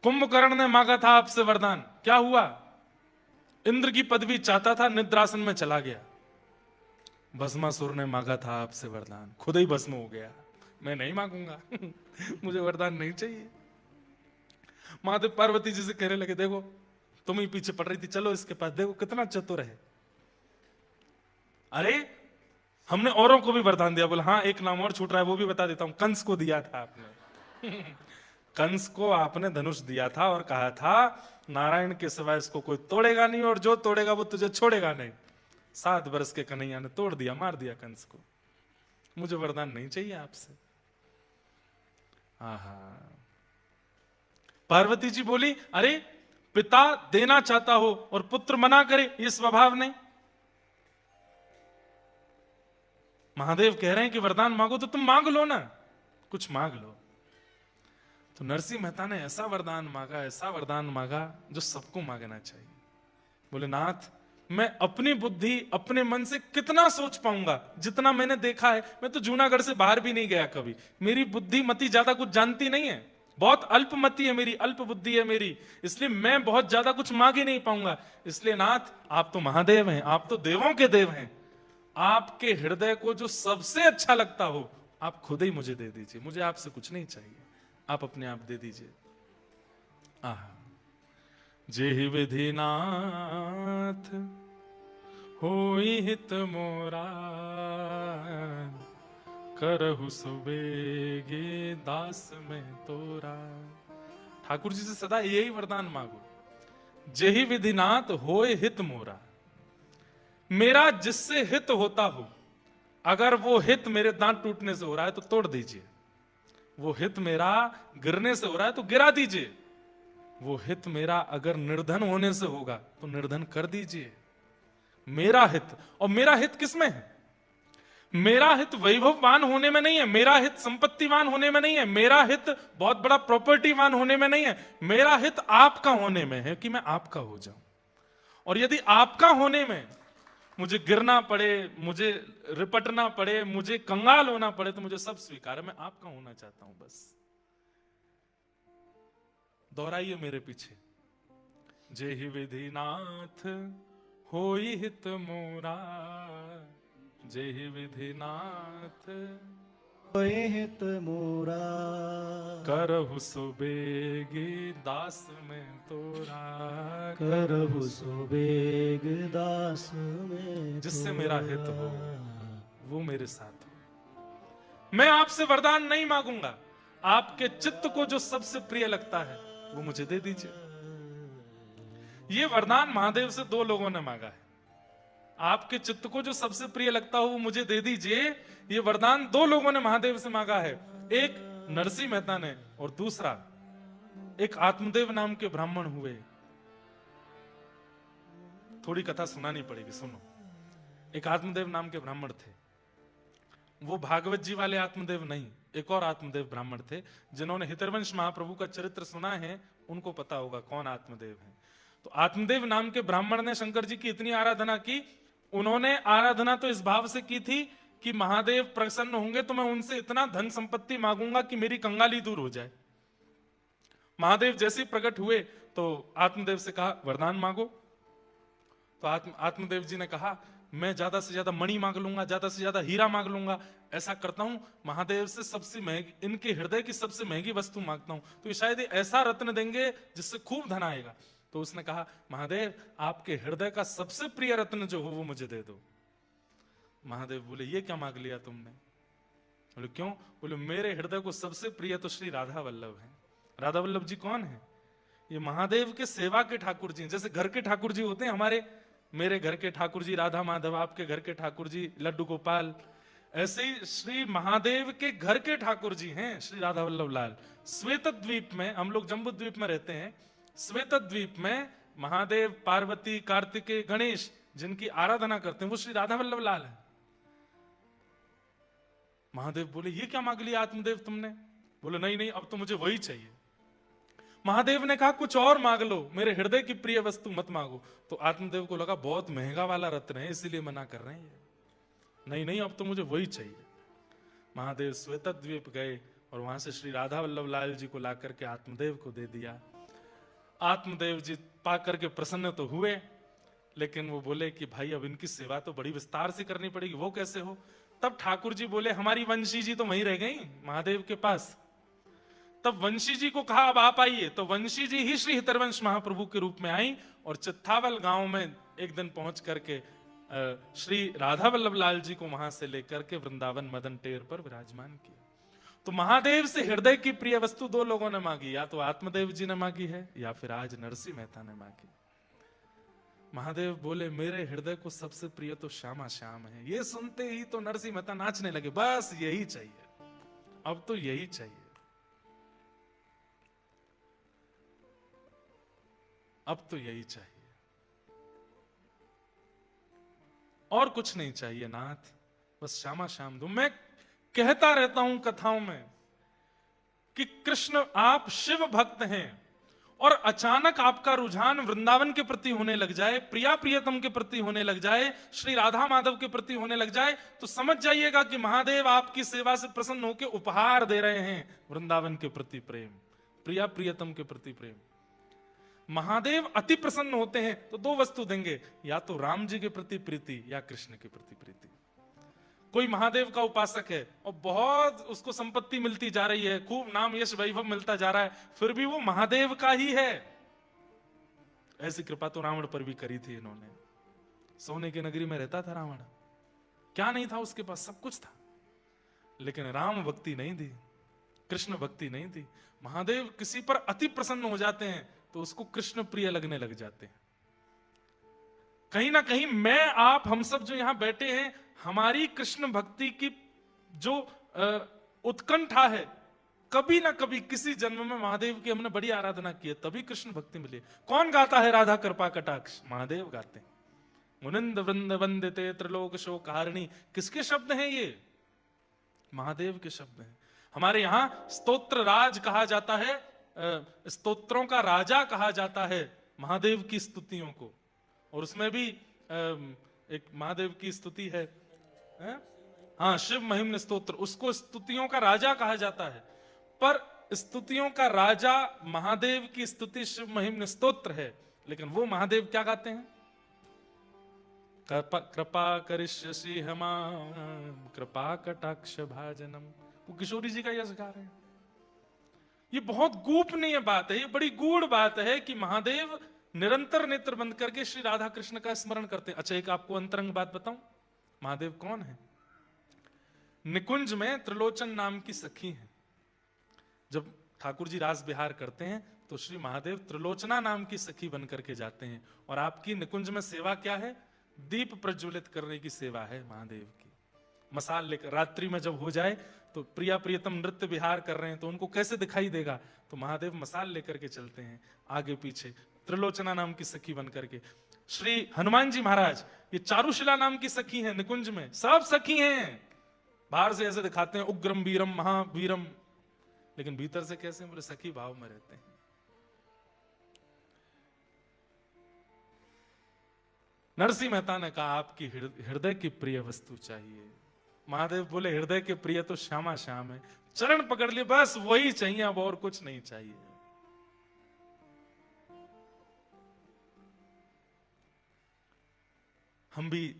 कुंभकर्ण ने मांगा था आपसे वरदान, क्या हुआ? इंद्र की पदवी चाहता था, निद्रासन में चला गया। भस्मासुर ने मांगा था आपसे वरदान, खुद ही भस्म हो गया। मैं नहीं मांगूंगा मुझे वरदान नहीं चाहिए। महादेव पार्वती जी से कहने लगे, देखो तुम ही पीछे पड़ रही थी, चलो इसके पास, देखो कितना चतुर है। अरे हमने औरों को भी वरदान दिया। बोले हाँ, एक नाम और छूट रहा है, वो भी बता देता हूं। कंस को दिया था आपने कंस को आपने धनुष दिया था और कहा था नारायण के सिवाय इसको कोई तोड़ेगा नहीं, और जो तोड़ेगा वो तुझे छोड़ेगा नहीं। 7 वर्ष के कन्हैया ने तोड़ दिया, मार दिया कंस को। मुझे वरदान नहीं चाहिए आपसे। आहा। पार्वती जी बोली, अरे पिता देना चाहता हो और पुत्र मना करे, ये स्वभाव नहीं। महादेव कह रहे हैं कि वरदान मांगो तो तुम मांग लो ना, कुछ मांग लो। तो नरसिंह मेहता ने ऐसा वरदान मांगा, ऐसा वरदान मांगा जो सबको मांगना चाहिए। बोले, नाथ मैं अपनी बुद्धि अपने मन से कितना सोच पाऊंगा, जितना मैंने देखा है। मैं तो जूनागढ़ से बाहर भी नहीं गया कभी, मेरी बुद्धि मति ज्यादा कुछ जानती नहीं है, बहुत अल्पमति है मेरी, अल्प बुद्धि है मेरी, इसलिए मैं बहुत ज्यादा कुछ मांग ही नहीं पाऊंगा। इसलिए नाथ आप तो महादेव हैं, आप तो देवों के देव हैं, आपके हृदय को जो सबसे अच्छा लगता हो आप खुद ही मुझे दे दीजिए, मुझे आपसे कुछ नहीं चाहिए, आप अपने आप दे दीजिए। आहा। जेहि विधि नाथ होई हित मोरा, करहु सुबेगे दास में तोरा। ठाकुर जी से सदा यही वरदान मांगो, जेहि विधिनाथ होए हित मोरा। मेरा जिससे हित होता हो, अगर वो हित मेरे दांत टूटने से हो रहा है तो तोड़ दीजिए, वो हित मेरा गिरने से हो रहा है तो गिरा दीजिए, वो हित मेरा अगर निर्धन होने से होगा तो निर्धन कर दीजिए। मेरा हित, और मेरा हित किसमें है? मेरा हित वैभववान होने में नहीं है, मेरा हित संपत्तिवान होने में नहीं है, मेरा हित बहुत बड़ा प्रॉपर्टीवान होने में नहीं है, मेरा हित आपका होने में है कि मैं आपका हो जाऊं। और यदि आपका होने में मुझे गिरना पड़े, मुझे रिपटना पड़े, मुझे कंगाल होना पड़े, तो मुझे सब स्वीकार है, मैं आपका होना चाहता हूं। बस दोहराइए मेरे पीछे, जेहि विधिनाथ होई हित मोरा, जेहि विधिनाथ होए हित मोरा, करहु सुबेगी दास में तोरा। करहु सुबेग दास में जिससे मेरा हित हो वो मेरे साथ हो। मैं आपसे वरदान नहीं मांगूंगा, आपके चित्त को जो सबसे प्रिय लगता है वो मुझे दे दीजिए। ये वरदान महादेव से 2 लोगों ने मांगा है। आपके चित्त को जो सबसे प्रिय लगता हो वो मुझे दे दीजिए, ये वरदान 2 लोगों ने महादेव से मांगा है। एक नरसिंह मेहता ने, और दूसरा एक आत्मदेव नाम के ब्राह्मण हुए। थोड़ी कथा सुनानी पड़ेगी, सुनो। एक आत्मदेव नाम के ब्राह्मण थे, वो भागवत जी वाले आत्मदेव नहीं, एक और आत्मदेव ब्राह्मण थे। जिन्होंने हितरवंश महाप्रभु का चरित्र सुना है उनको पता होगा कौन आत्मदेव है। तो आत्मदेव नाम के ब्राह्मण ने शंकर जी की इतनी आराधना की, उन्होंने आराधना तो इस भाव से की थी कि महादेव प्रसन्न होंगे तो मैं उनसे इतना धन संपत्ति मांगूंगा कि मेरी कंगाली दूर हो जाए। महादेव जैसे प्रकट हुए तो आत्मदेव से कहा वरदान मांगो। तो आत्मदेव जी ने कहा मैं ज्यादा से ज्यादा मणि मांग लूंगा, ज्यादा से ज्यादा हीरा मांग लूंगा। ऐसा करता हूं, महादेव से सबसे महंगी, इनके हृदय की सबसे महंगी वस्तु मांगता हूं, तो ये शायद ऐसा रत्न देंगे जिससे खूब धन आएगा। तो उसने कहा महादेव आपके हृदय का सबसे प्रिय रत्न जो हो वो मुझे दे दो। महादेव बोले ये क्या मांग लिया तुमने? बोले क्यों? बोले मेरे हृदय को सबसे प्रिय तो श्री राधा वल्लभ है। राधा वल्लभ जी कौन है? ये महादेव के सेवा के ठाकुर जी, जैसे घर के ठाकुर जी होते हैं हमारे, मेरे घर के ठाकुर जी राधा माधव, आपके घर के ठाकुर जी लड्डू गोपाल, ऐसे ही श्री महादेव के घर के ठाकुर जी हैं श्री राधा वल्लभ लाल। श्वेत द्वीप में, हम लोग जम्बू द्वीप में रहते हैं, श्वेत द्वीप में महादेव, पार्वती, कार्तिकेय, गणेश जिनकी आराधना करते हैं वो श्री राधा वल्लभ लाल है। महादेव बोले ये क्या मांग लिया आत्मदेव तुमने? बोले नहीं नहीं, अब तो मुझे वही चाहिए। महादेव ने कहा कुछ और मांग लो, मेरे हृदय की प्रिय वस्तु मत मांगो। तो आत्मदेव को लगा बहुत महंगा वाला रत्न है इसीलिए मना कर रहे हैं। नहीं नहीं, अब तो मुझे वही चाहिए। महादेव श्वेत द्वीप गए और वहां से श्री राधा वल्लभ लाल जी को ला करके आत्मदेव को दे दिया। आत्मदेव जी पा करके प्रसन्न तो हुए, लेकिन वो बोले कि भाई अब इनकी सेवा तो बड़ी विस्तार से करनी पड़ेगी। वो कैसे हो? तब ठाकुर जी बोले हमारी वंशी जी तो वहीं रह गई महादेव के पास। तब वंशी जी को कहा अब आप आइए, तो वंशी जी ही श्री हितरवंश महाप्रभु के रूप में आई और चित्तावल गांव में एक दिन पहुंच करके श्री राधा वल्लभ लाल जी को वहां से लेकर के वृंदावन मदन टेर पर विराजमान किया। तो महादेव से हृदय की प्रिय वस्तु दो लोगों ने मांगी, या तो आत्मदेव जी ने मांगी है या फिर आज नरसिंह मेहता ने मांगी। महादेव बोले मेरे हृदय को सबसे प्रिय तो श्यामा श्याम है। ये सुनते ही तो नरसिंह मेहता नाचने लगे, बस यही चाहिए, अब तो यही चाहिए, अब तो यही चाहिए, और कुछ नहीं चाहिए नाथ, बस श्यामा श्याम दो। मैं कहता रहता हूं कथाओं में कि कृष्ण आप शिव भक्त हैं और अचानक आपका रुझान वृंदावन के प्रति होने लग जाए, प्रिया प्रियतम के प्रति होने लग जाए, श्री राधा माधव के प्रति होने लग जाए, तो समझ जाइएगा कि महादेव आपकी सेवा से प्रसन्न होकर उपहार दे रहे हैं वृंदावन के प्रति प्रेम, प्रिया प्रियतम के प्रति प्रेम। महादेव अति प्रसन्न होते हैं तो दो वस्तु देंगे, या तो राम जी के प्रति प्रीति या कृष्ण के प्रति प्रीति। कोई महादेव का उपासक है और बहुत उसको संपत्ति मिलती जा रही है, खूब नाम यश वैभव मिलता जा रहा है, फिर भी वो महादेव का ही है। ऐसी कृपा तो रावण पर भी करी थी इन्होंने। सोने की नगरी में रहता था रावण, क्या नहीं था उसके पास? सब कुछ था, लेकिन राम भक्ति नहीं दी, कृष्ण भक्ति नहीं दी। महादेव किसी पर अति प्रसन्न हो जाते हैं तो उसको कृष्ण प्रिय लगने लग जाते हैं। कहीं ना कहीं मैं, आप, हम सब जो यहां बैठे हैं, हमारी कृष्ण भक्ति की जो उत्कंठा है, कभी ना कभी किसी जन्म में महादेव की हमने बड़ी आराधना की है, तभी कृष्ण भक्ति मिली। कौन गाता है राधा कृपा कटाक्ष? महादेव गाते हैं। मुनिंद वृंद वंदिते त्रिलोक शोकहारिणी, किसके शब्द हैं ये? महादेव के शब्द हैं। हमारे यहां स्तोत्र राज कहा जाता है, स्तोत्रों का राजा कहा जाता है महादेव की स्तुतियों को, और उसमें भी एक महादेव की स्तुति है, हाँ, शिव महिम्न स्तोत्र, उसको स्तुतियों का राजा कहा जाता है। पर स्तुतियों का राजा महादेव की स्तुति शिव महिम्न स्तोत्र है, लेकिन वो महादेव क्या गाते हैं? कृपा करिष्यसि हमाम कृपा कटाक्ष भाजनम। वो किशोरी जी का यश गा रहे हैं। ये बहुत गोपनीय बात है, ये बड़ी गूढ़ बात है कि महादेव निरंतर नेत्र बंद करके श्री राधा कृष्ण का स्मरण करते हैं। अच्छा, एक आपको अंतरंग बात बताऊं, महादेव कौन है? निकुंज में त्रिलोचन नाम की सखी है। जब ठाकुर जी रास विहार करते हैं तो श्री महादेव त्रिलोचना नाम की सखी बन करके जाते हैं, और आपकी निकुंज में सेवा क्या है? दीप प्रज्वलित करने की सेवा है महादेव की। मसाल लेकर रात्रि में जब हो जाए तो प्रिया प्रियतम नृत्य विहार कर रहे हैं तो उनको कैसे दिखाई देगा? तो महादेव मसाल लेकर के चलते हैं आगे पीछे, त्रिलोचना नाम की सखी बन करके। श्री हनुमान जी महाराज ये चारुशिला नाम की सखी हैं, निकुंज में सब सखी हैं। बाहर से ऐसे दिखाते हैं उग्रम वीरम महावीरम, लेकिन भीतर से कैसे? बोले सखी भाव में रहते हैं। नरसिंह मेहता ने कहा आपकी हृदय की प्रिय वस्तु चाहिए। महादेव बोले हृदय के प्रिय तो श्यामा श्याम है, चरण पकड़ लिए, बस वही चाहिए, अब और कुछ नहीं चाहिए। हम भी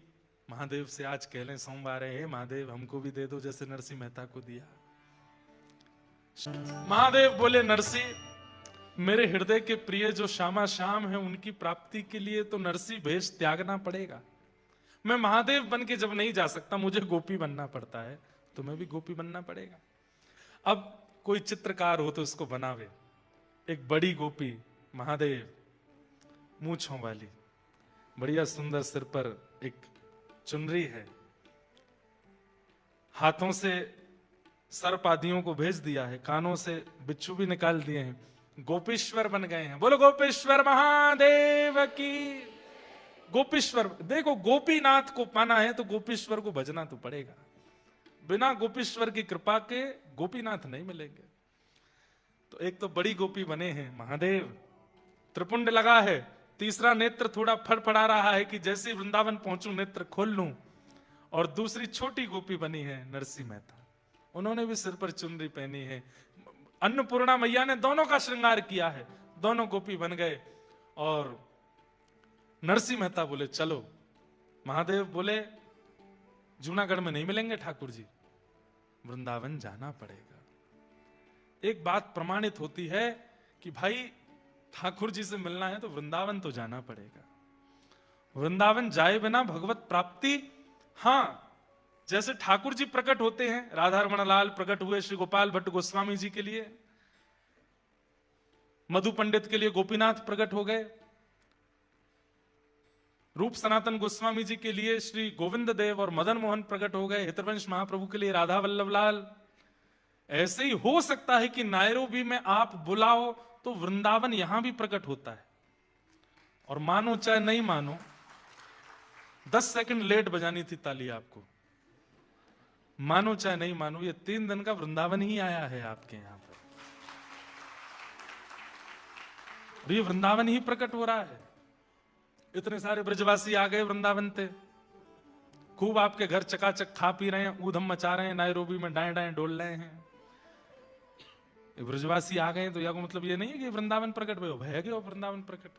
महादेव से आज कह लें सोमवार है, महादेव हमको भी दे दो जैसे नरसिंह मेहता को दिया। महादेव बोले नरसिंह, मेरे हृदय के प्रिय जो श्यामा श्याम है उनकी प्राप्ति के लिए तो नरसिंह भेष त्यागना पड़ेगा। मैं महादेव बन के जब नहीं जा सकता, मुझे गोपी बनना पड़ता है, तुम्हें भी गोपी बनना पड़ेगा। अब कोई चित्रकार हो तो उसको बनावे, एक बड़ी गोपी महादेव, मूंछों वाली, बढ़िया सुंदर, सिर पर एक चुनरी है, हाथों से सर्प आदियों को भेज दिया है, कानों से बिच्छू भी निकाल दिए हैं, गोपीश्वर बन गए हैं। बोलो गोपीश्वर महादेव की। गोपीश्वर, देखो गोपीनाथ को पाना है तो गोपीश्वर को भजना तो पड़ेगा, बिना गोपीश्वर की कृपा के गोपीनाथ नहीं मिलेंगे। तो एक तो बड़ी गोपी बने हैं महादेव, त्रिपुंड लगा है, तीसरा नेत्र थोड़ा फड़फड़ा रहा है कि जैसे वृंदावन पहुंचूं नेत्र खोल लूं, और दूसरी छोटी गोपी बनी है नरसिंह मेहता, उन्होंने भी सिर पर चुनरी पहनी है। अन्नपूर्णा मैया ने दोनों का श्रृंगार किया है, दोनों गोपी बन गए। और नरसिंह मेहता बोले चलो, महादेव बोले जूनागढ़ में नहीं मिलेंगे ठाकुर जी, वृंदावन जाना पड़ेगा। एक बात प्रमाणित होती है कि भाई ठाकुर जी से मिलना है तो वृंदावन तो जाना पड़ेगा, वृंदावन जाए बिना भगवत प्राप्ति। हां, जैसे ठाकुर जी प्रकट होते हैं, राधा रमण लाल प्रकट हुए श्री गोपाल भट्ट गोस्वामी जी के लिए, मधु पंडित के लिए गोपीनाथ प्रकट हो गए, रूप सनातन गोस्वामी जी के लिए श्री गोविंद देव और मदन मोहन प्रकट हो गए, हितवंश महाप्रभु के लिए राधा वल्लभ लाल। ऐसे ही हो सकता है कि नायरोबी में आप बुलाओ तो वृंदावन यहां भी प्रकट होता है। और मानो चाहे नहीं मानो, 10 सेकंड लेट बजानी थी ताली आपको, मानो चाहे नहीं मानो, ये 3 दिन का वृंदावन ही आया है आपके यहां पर, और ये वृंदावन ही प्रकट हो रहा है। इतने सारे ब्रजवासी आ गए वृंदावन से, खूब आपके घर चकाचक खा पी रहे हैं, ऊधम मचा रहे हैं, नायरोबी में डाएं डाएं डोल रहे हैं। ब्रजवासी आ गए तो या को मतलब ये नहीं है कि वृंदावन प्रकट हुए, भय गए वृंदावन प्रकट।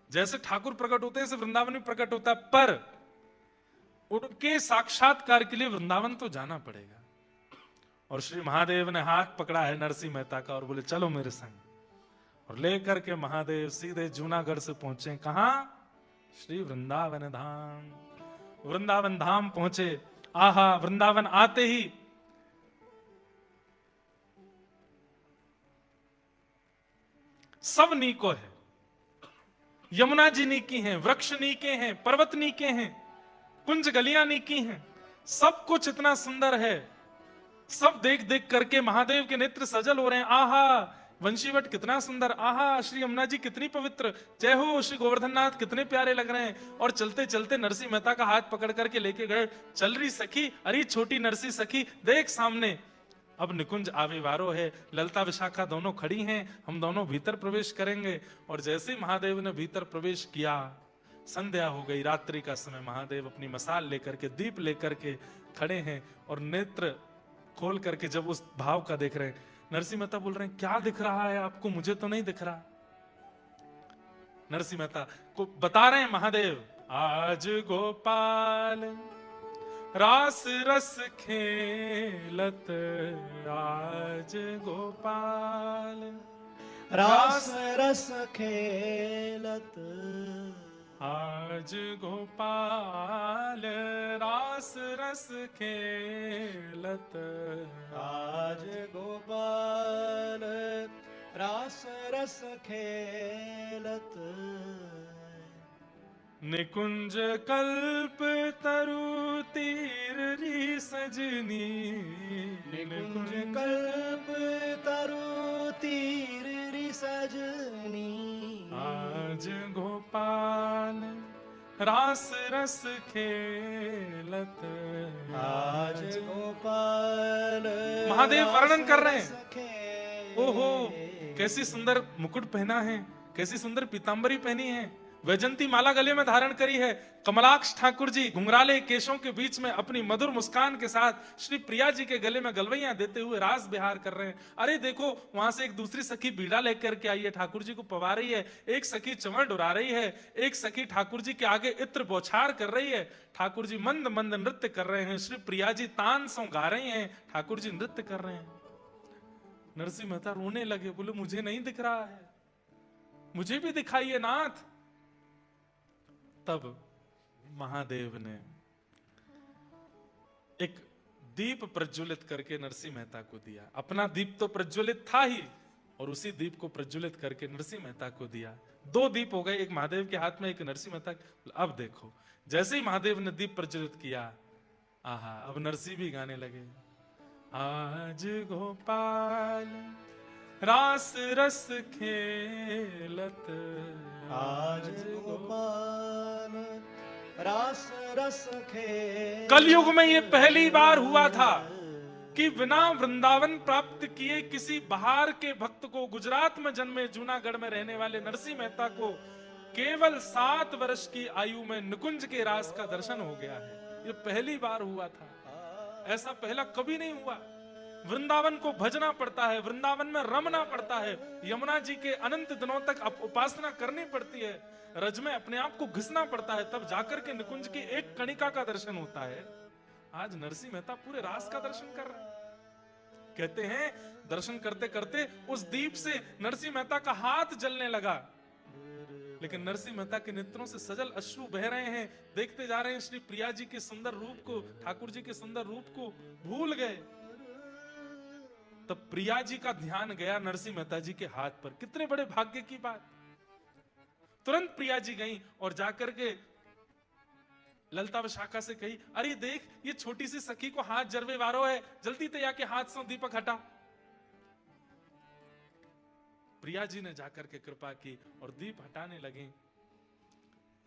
जैसे ठाकुर प्रकट होते हैं, ऐसे वृंदावन भी प्रकट होता है, पर उनके साक्षात्कार के लिए वृंदावन तो जाना पड़ेगा। और श्री महादेव ने हाथ पकड़ा है नरसिंह मेहता का और बोले चलो मेरे संग, और लेकर के महादेव सीधे जूनागढ़ से पहुंचे कहां? श्री वृंदावन धाम। वृंदावन धाम पहुंचे। आहा, वृंदावन आते ही सब नीको है, यमुना जी नीकी हैं, वृक्ष नीके हैं, पर्वत नीके हैं, कुंज गलियां नीकी हैं, सब कुछ इतना सुंदर है। सब देख देख करके महादेव के नेत्र सजल हो रहे हैं। आहा, वंशीवट कितना सुंदर, आहा श्री यमुना जी कितनी पवित्र, जय हो श्री गोवर्धन नाथ कितने प्यारे लग रहे हैं। और चलते चलते नरसिंह मेहता का हाथ पकड़ करके लेके गए। चल रही सखी, अरे छोटी नरसिंह सखी देख सामने, अब निकुंज आविवारो है, ललता विशाखा दोनों खड़ी हैं, हम दोनों भीतर प्रवेश करेंगे। और जैसे महादेव ने भीतर प्रवेश किया, संध्या हो गई, रात्रि का समय, महादेव अपनी मसाल लेकर के, दीप लेकर के खड़े हैं और नेत्र खोल करके जब उस भाव का देख रहे हैं, नरसिंह मेहता बोल रहे हैं क्या दिख रहा है आपको, मुझे तो नहीं दिख रहा। नरसिंह मेहता को बता रहे हैं महादेव, आज गोपाल रास रस खेलत, आज गोपाल रास रस खेलत, आज गोपाल रास रस खेलत, आज गोपाल रास रस खेलत, निकुंज कल्प तरु तीर री सजनी, निकुंज कल्प तरु तीर री सजनी, आज गोपाल रास रस खेलत, आज गोपाल महादेव वर्णन कर रहे हैं। हैं। ओहो, कैसी सुंदर मुकुट पहना है, कैसी सुंदर पीतांबरी पहनी है, वैजंती माला गले में धारण करी है। कमलाक्ष ठाकुर जी घुंघराले केशों के बीच में अपनी मधुर मुस्कान के साथ श्री प्रिया जी के गले में गलवैयां देते हुए रास बिहार कर रहे हैं। अरे देखो, वहां से एक दूसरी सखी बीड़ा लेकर के आई है, ठाकुर जी को पवा रही है। एक सखी चंवर डुरा रही है, एक सखी ठाकुर जी के आगे इत्र बौछार कर रही है। ठाकुर जी मंद मंद नृत्य कर रहे हैं, श्री प्रिया जी तान सौ गा रही हैं, ठाकुर जी नृत्य कर रहे हैं। नरसिंह मेहता रोने लगे, बोले मुझे नहीं दिख रहा है, मुझे भी दिखाइए नाथ। तब महादेव ने एक दीप प्रज्वलित करके नरसिंह मेहता को दिया। अपना दीप तो प्रज्वलित था ही, और उसी दीप को प्रज्वलित करके नरसिंह मेहता को दिया। 2 दीप हो गए, एक महादेव के हाथ में, एक नरसिंह मेहता। अब देखो, जैसे ही महादेव ने दीप प्रज्वलित किया, आहा, अब नरसिंह भी गाने लगे, आज गोपाल रास रस खेलत, आज गोपाल रास रस खेल। कलयुग में ये पहली बार हुआ था कि बिना वृंदावन प्राप्त किए किसी बाहर के भक्त को, गुजरात में जन्मे जूनागढ़ में रहने वाले नरसिंह मेहता को केवल 7 वर्ष की आयु में निकुंज के रास का दर्शन हो गया है। ये पहली बार हुआ था, ऐसा पहला कभी नहीं हुआ। वृंदावन को भजना पड़ता है, वृंदावन में रमना पड़ता है, यमुना जी के अनंत दिनों तक उपासना करनी पड़ती है, रज में अपने आप को घिसना पड़ता है, तब जाकर के निकुंज की एक कणिका का दर्शन होता है। आज नरसिंह मेहता पूरे रास का दर्शन कर रहे हैं। कहते हैं दर्शन करते करते उस दीप से नरसिंह मेहता का हाथ जलने लगा, लेकिन नरसिंह मेहता के नेत्रों से सजल अश्रु बह रहे हैं। देखते जा रहे हैं श्री प्रिया जी के सुंदर रूप को, ठाकुर जी के सुंदर रूप को भूल गए। तब प्रिया जी का ध्यान गया नरसिंह मेहता जी के हाथ पर। कितने बड़े भाग्य की बात। तुरंत प्रिया जी गई और जाकर के ललता विशाखा से कही, अरे देख, ये छोटी सी सखी को हाथ जरवे वारो है, जल्दी तैया के हाथ से दीपक हटा। प्रिया जी ने जाकर के कृपा की और दीप हटाने लगे।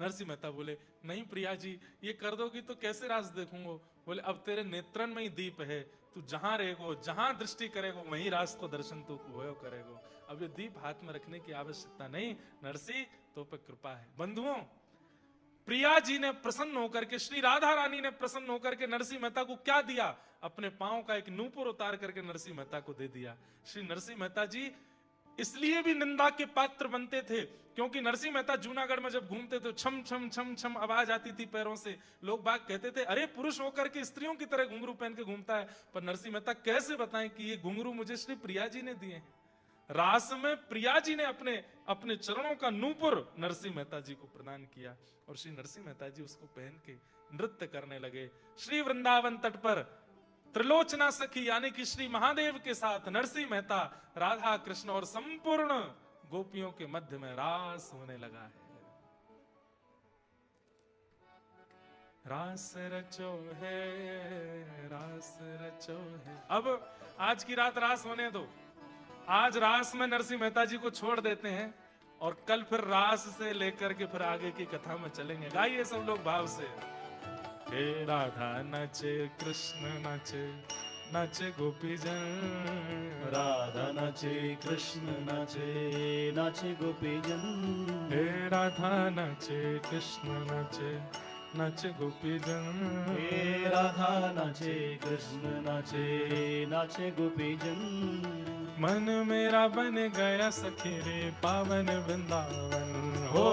नरसिंह मेहता बोले, नहीं प्रिया जी, ये कर दोगी तो कैसे रास देखूंगा। बोले, अब तेरे नेत्रन में ही दीप है, तू जहां रहेगो, जहां दृष्टि करेगो, वहीं रास को दर्शन तू होयो करेगो। अब ये दीप हाथ में रखने की आवश्यकता नहीं, नरसिंह तो पे कृपा है। बंधुओं, प्रिया जी ने प्रसन्न होकर के, श्री राधा रानी ने प्रसन्न होकर के नरसिंह मेहता को क्या दिया? अपने पांव का एक नूपुर उतार करके नरसिंह मेहता को दे दिया। श्री नरसिंह मेहता जी इसलिए भी निंदा के पात्र बनते थे क्योंकि नरसिंह मेहता जूनागढ़ में जब घूमते थे, छम छम छम छम आवाज आती थी पैरों से। लोग बाग कहते थे, अरे पुरुष होकर के स्त्रियों की तरह घुंघरू पहन के घूमता है। पर नरसिंह मेहता कैसे बताएं कि ये घुंघरू मुझे श्री प्रिया जी ने दिए हैं। रास में प्रिया जी ने अपने चरणों का नूपुर नरसिंह मेहता जी को प्रदान किया और श्री नरसिंह मेहता जी उसको पहन के नृत्य करने लगे। श्री वृंदावन तट पर त्रिलोचना सखी यानी कि श्री महादेव के साथ नरसिंह मेहता, राधा कृष्ण और संपूर्ण गोपियों के मध्य में रास होने लगा है। रास रचो है, रास रचो है। अब आज की रात रास होने दो। आज रास में नरसिंह मेहता जी को छोड़ देते हैं और कल फिर रास से लेकर के फिर आगे की कथा में चलेंगे। गाइए सब लोग भाव से। हे राधा नाचे, कृष्ण नाचे, नाचे गोपी जन। राधा नाचे, कृष्ण नाचे, नाचे गोपी जन। हे राधा नाचे, कृष्ण नाचे, नाचे गोपी जन। हे राधा नाचे, कृष्ण नाचे, नाचे गोपी जन। मन मेरा बन गया सखी रे पावन वृंदावन। हो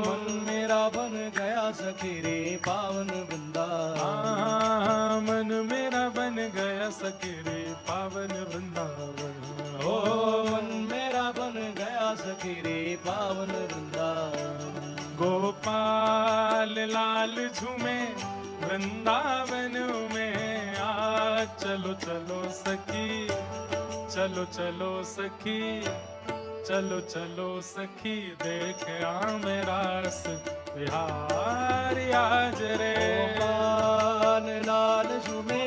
मन मेरा बन गया सखी रे पावन वृंदावन। मन मेरा बन गया सखी रे पावन वृंदावन। हो मन मेरा बन गया सखी रे पावन वृंदावन। गोपाल लाल झूमे वृंदावन में, आ चलो चलो सखी, चलो चलो सखी, चलो चलो सखी, देख मेरा रस बिहार आज रे। गोपाल लाल झूमे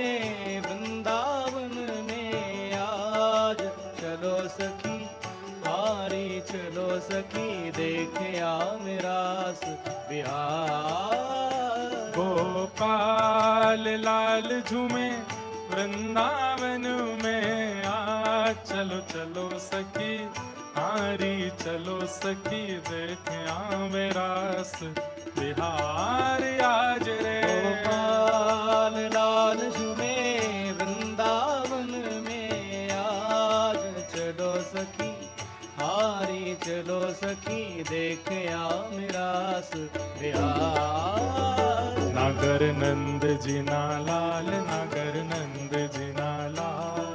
वृंदावन में, आज चलो सखी, हारी चलो सखी, देख मेरा रस बिहार। गोपाल लाल झूमे वृंदावन में, आ चलो चलो सखी, हारी चलो सखी, देख मेरा रस बिहार आज रे। गोपाल लाल झूमे वृंदावन में, आज चलो सखी, हारी चलो सखी, देख मेरा रस बिहार। नागर नंद जी ना लाल, नागर नंद जी ना लाल,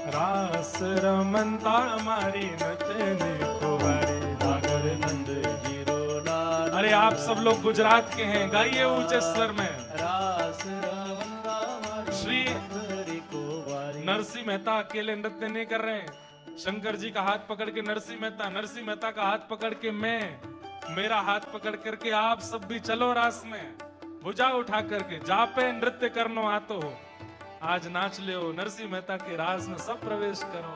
रास रमनता मारी नतने खुबारी। नागर नंद जी रो लाल। अरे आप सब लोग गुजरात के हैं, गाइए ऊंचे स्वर में। रास रमनता मारी श्री नतने खुबारी। नरसिंह मेहता अकेले नृत्य नहीं कर रहे हैं, शंकर जी का हाथ पकड़ के नरसिंह मेहता, नरसिंह मेहता का हाथ पकड़ के मैं, मेरा हाथ पकड़ करके आप सब भी चलो रास में, भुजा उठा करके जा पे नृत्य करनो आतो हो, आज नाच ले हो, नरसिंह मेहता के रास में सब प्रवेश करो।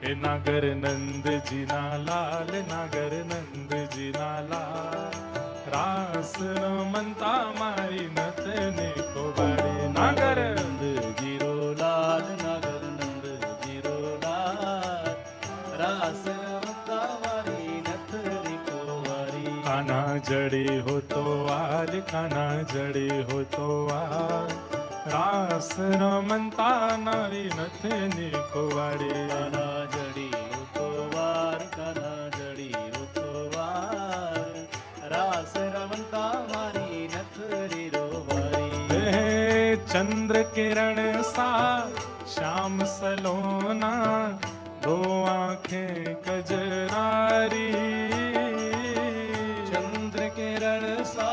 हे नागर नंद जी ना लाल, नागर नंद जी ना लाल, रास रमनता मारी नतने को बड़े। नागर नंद जीरो लाल, नागर नंद जीरो लाल, रास रमता मारी नथनी को वारी। काना जड़े हो तो आल, काना जड़े हो तो आल, रास रमनता नारी नथनी को बड़े। काना जड़ी हो तो वार, काना जड़ी हो तो वार, रास रमता मारी नथनी रो वारी। हे चंद्र किरण सा श्याम सलोना, दो आंखें कजरारी। चंद्र किरण सा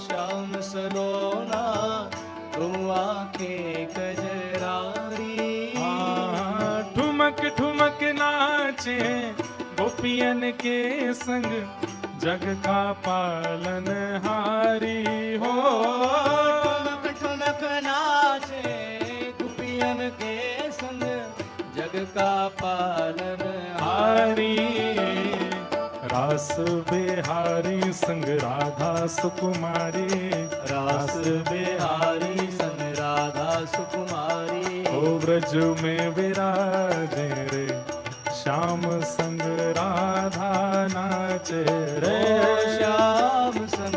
श्याम सलोना, दो आंखें कजरारी। ठुमक ठुमक नाचे गोपियन के संग, जग का पालन हारी हो। ठुमक ठुमक नाचे गोपियन के संग, जग का पालन हारी। रास बिहारी संग राधा सुकुमारी, रास बिहारी संग राधा सुकुमारी। ओ ब्रज में विराजे रे, श्याम संग राधा नाचे रे। श्याम संग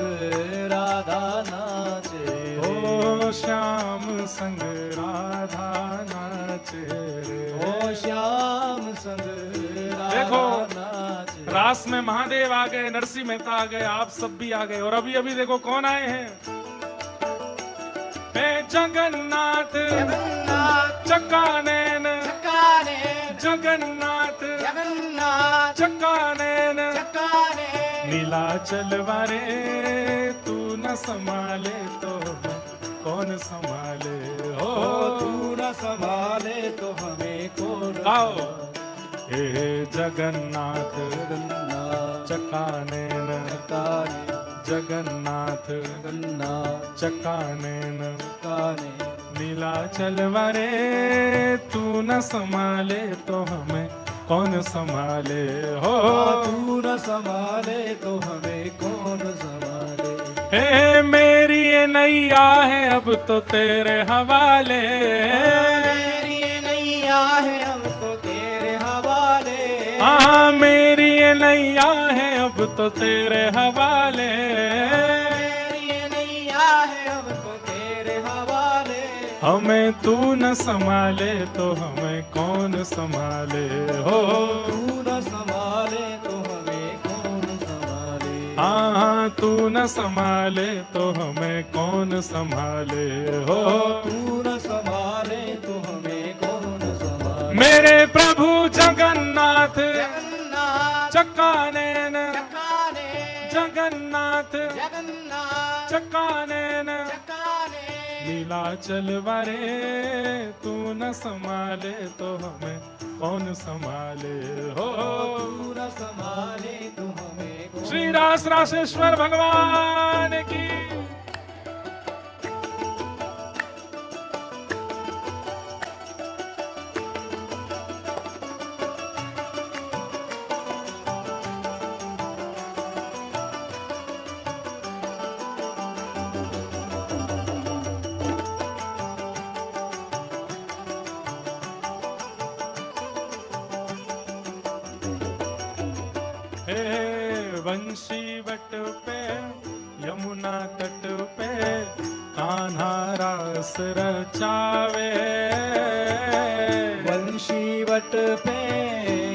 राधा नाचे, ओ श्याम संग राधा नाचे रे। ओ श्याम संग देखो, राधा नाचे। रास में महादेव आ गए, नरसिंह मेहता आ गए, आप सब भी आ गए, और अभी अभी देखो कौन आए हैं। हे जगन्नाथ जगन्नाथ चकानैन, चकाने, जगन्नाथ जगन्नाथ चकानैन, चकाने। नीलाचल वारे तू न संभाले तो कौन संभाले हो। तू न संभाले तो हमें कौन गाओ। हे जगन्नाथ जगन्नाथ चकानैन, चकाने, जगन्नाथ जगन्नाथ चकानैन, चकाने। नीलाचल वारे तू न संभाले तो हमें कौन संभाले हो। तू न संभाले तो हमें कौन संभाले। हे मेरी ये नैया है अब तो तेरे हवाले, मेरी ये नैया है अब तो तेरे हवाले। हाँ मेरी ये नैया है अब तो तेरे हवाले। मेरी ये नैया है अब तो तेरे हवाले। हमें तू न संभाले तो हमें कौन संभाले हो। तू न संभाले तो हमें कौन संभाले। हाँ तू न संभाले तो हमें कौन संभाले हो। तू न संभाले तो हमें कौन संभाले। मेरे प्रभु जगन्नाथ जगन्नाथ चकानैन, चकाने, जगन्नाथ जगन्नाथ चकानैन, चकाने। नीलाचल वारे तू न संभाले तो हमें कौन संभाले हो। तू न संभाले तो हमें कौन। श्री रास रासेश्वर भगवान की। हे वंशी वट पे यमुना तट पे कान्हा रास रचावे। वंशी वट पे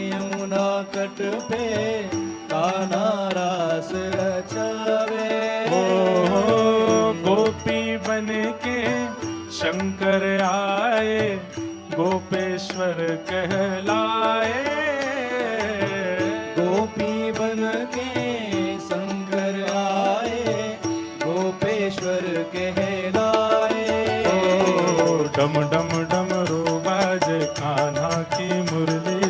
यमुना तट पे कान्हा रास रचावे। ओ गोपी बन के शंकर आए, गोपेश्वर कहलाए। गोपी बन के शंकर आए, गोपेश्वर कहलाए। ओ डम डम डम रो बाजे कान्हा की मुरली,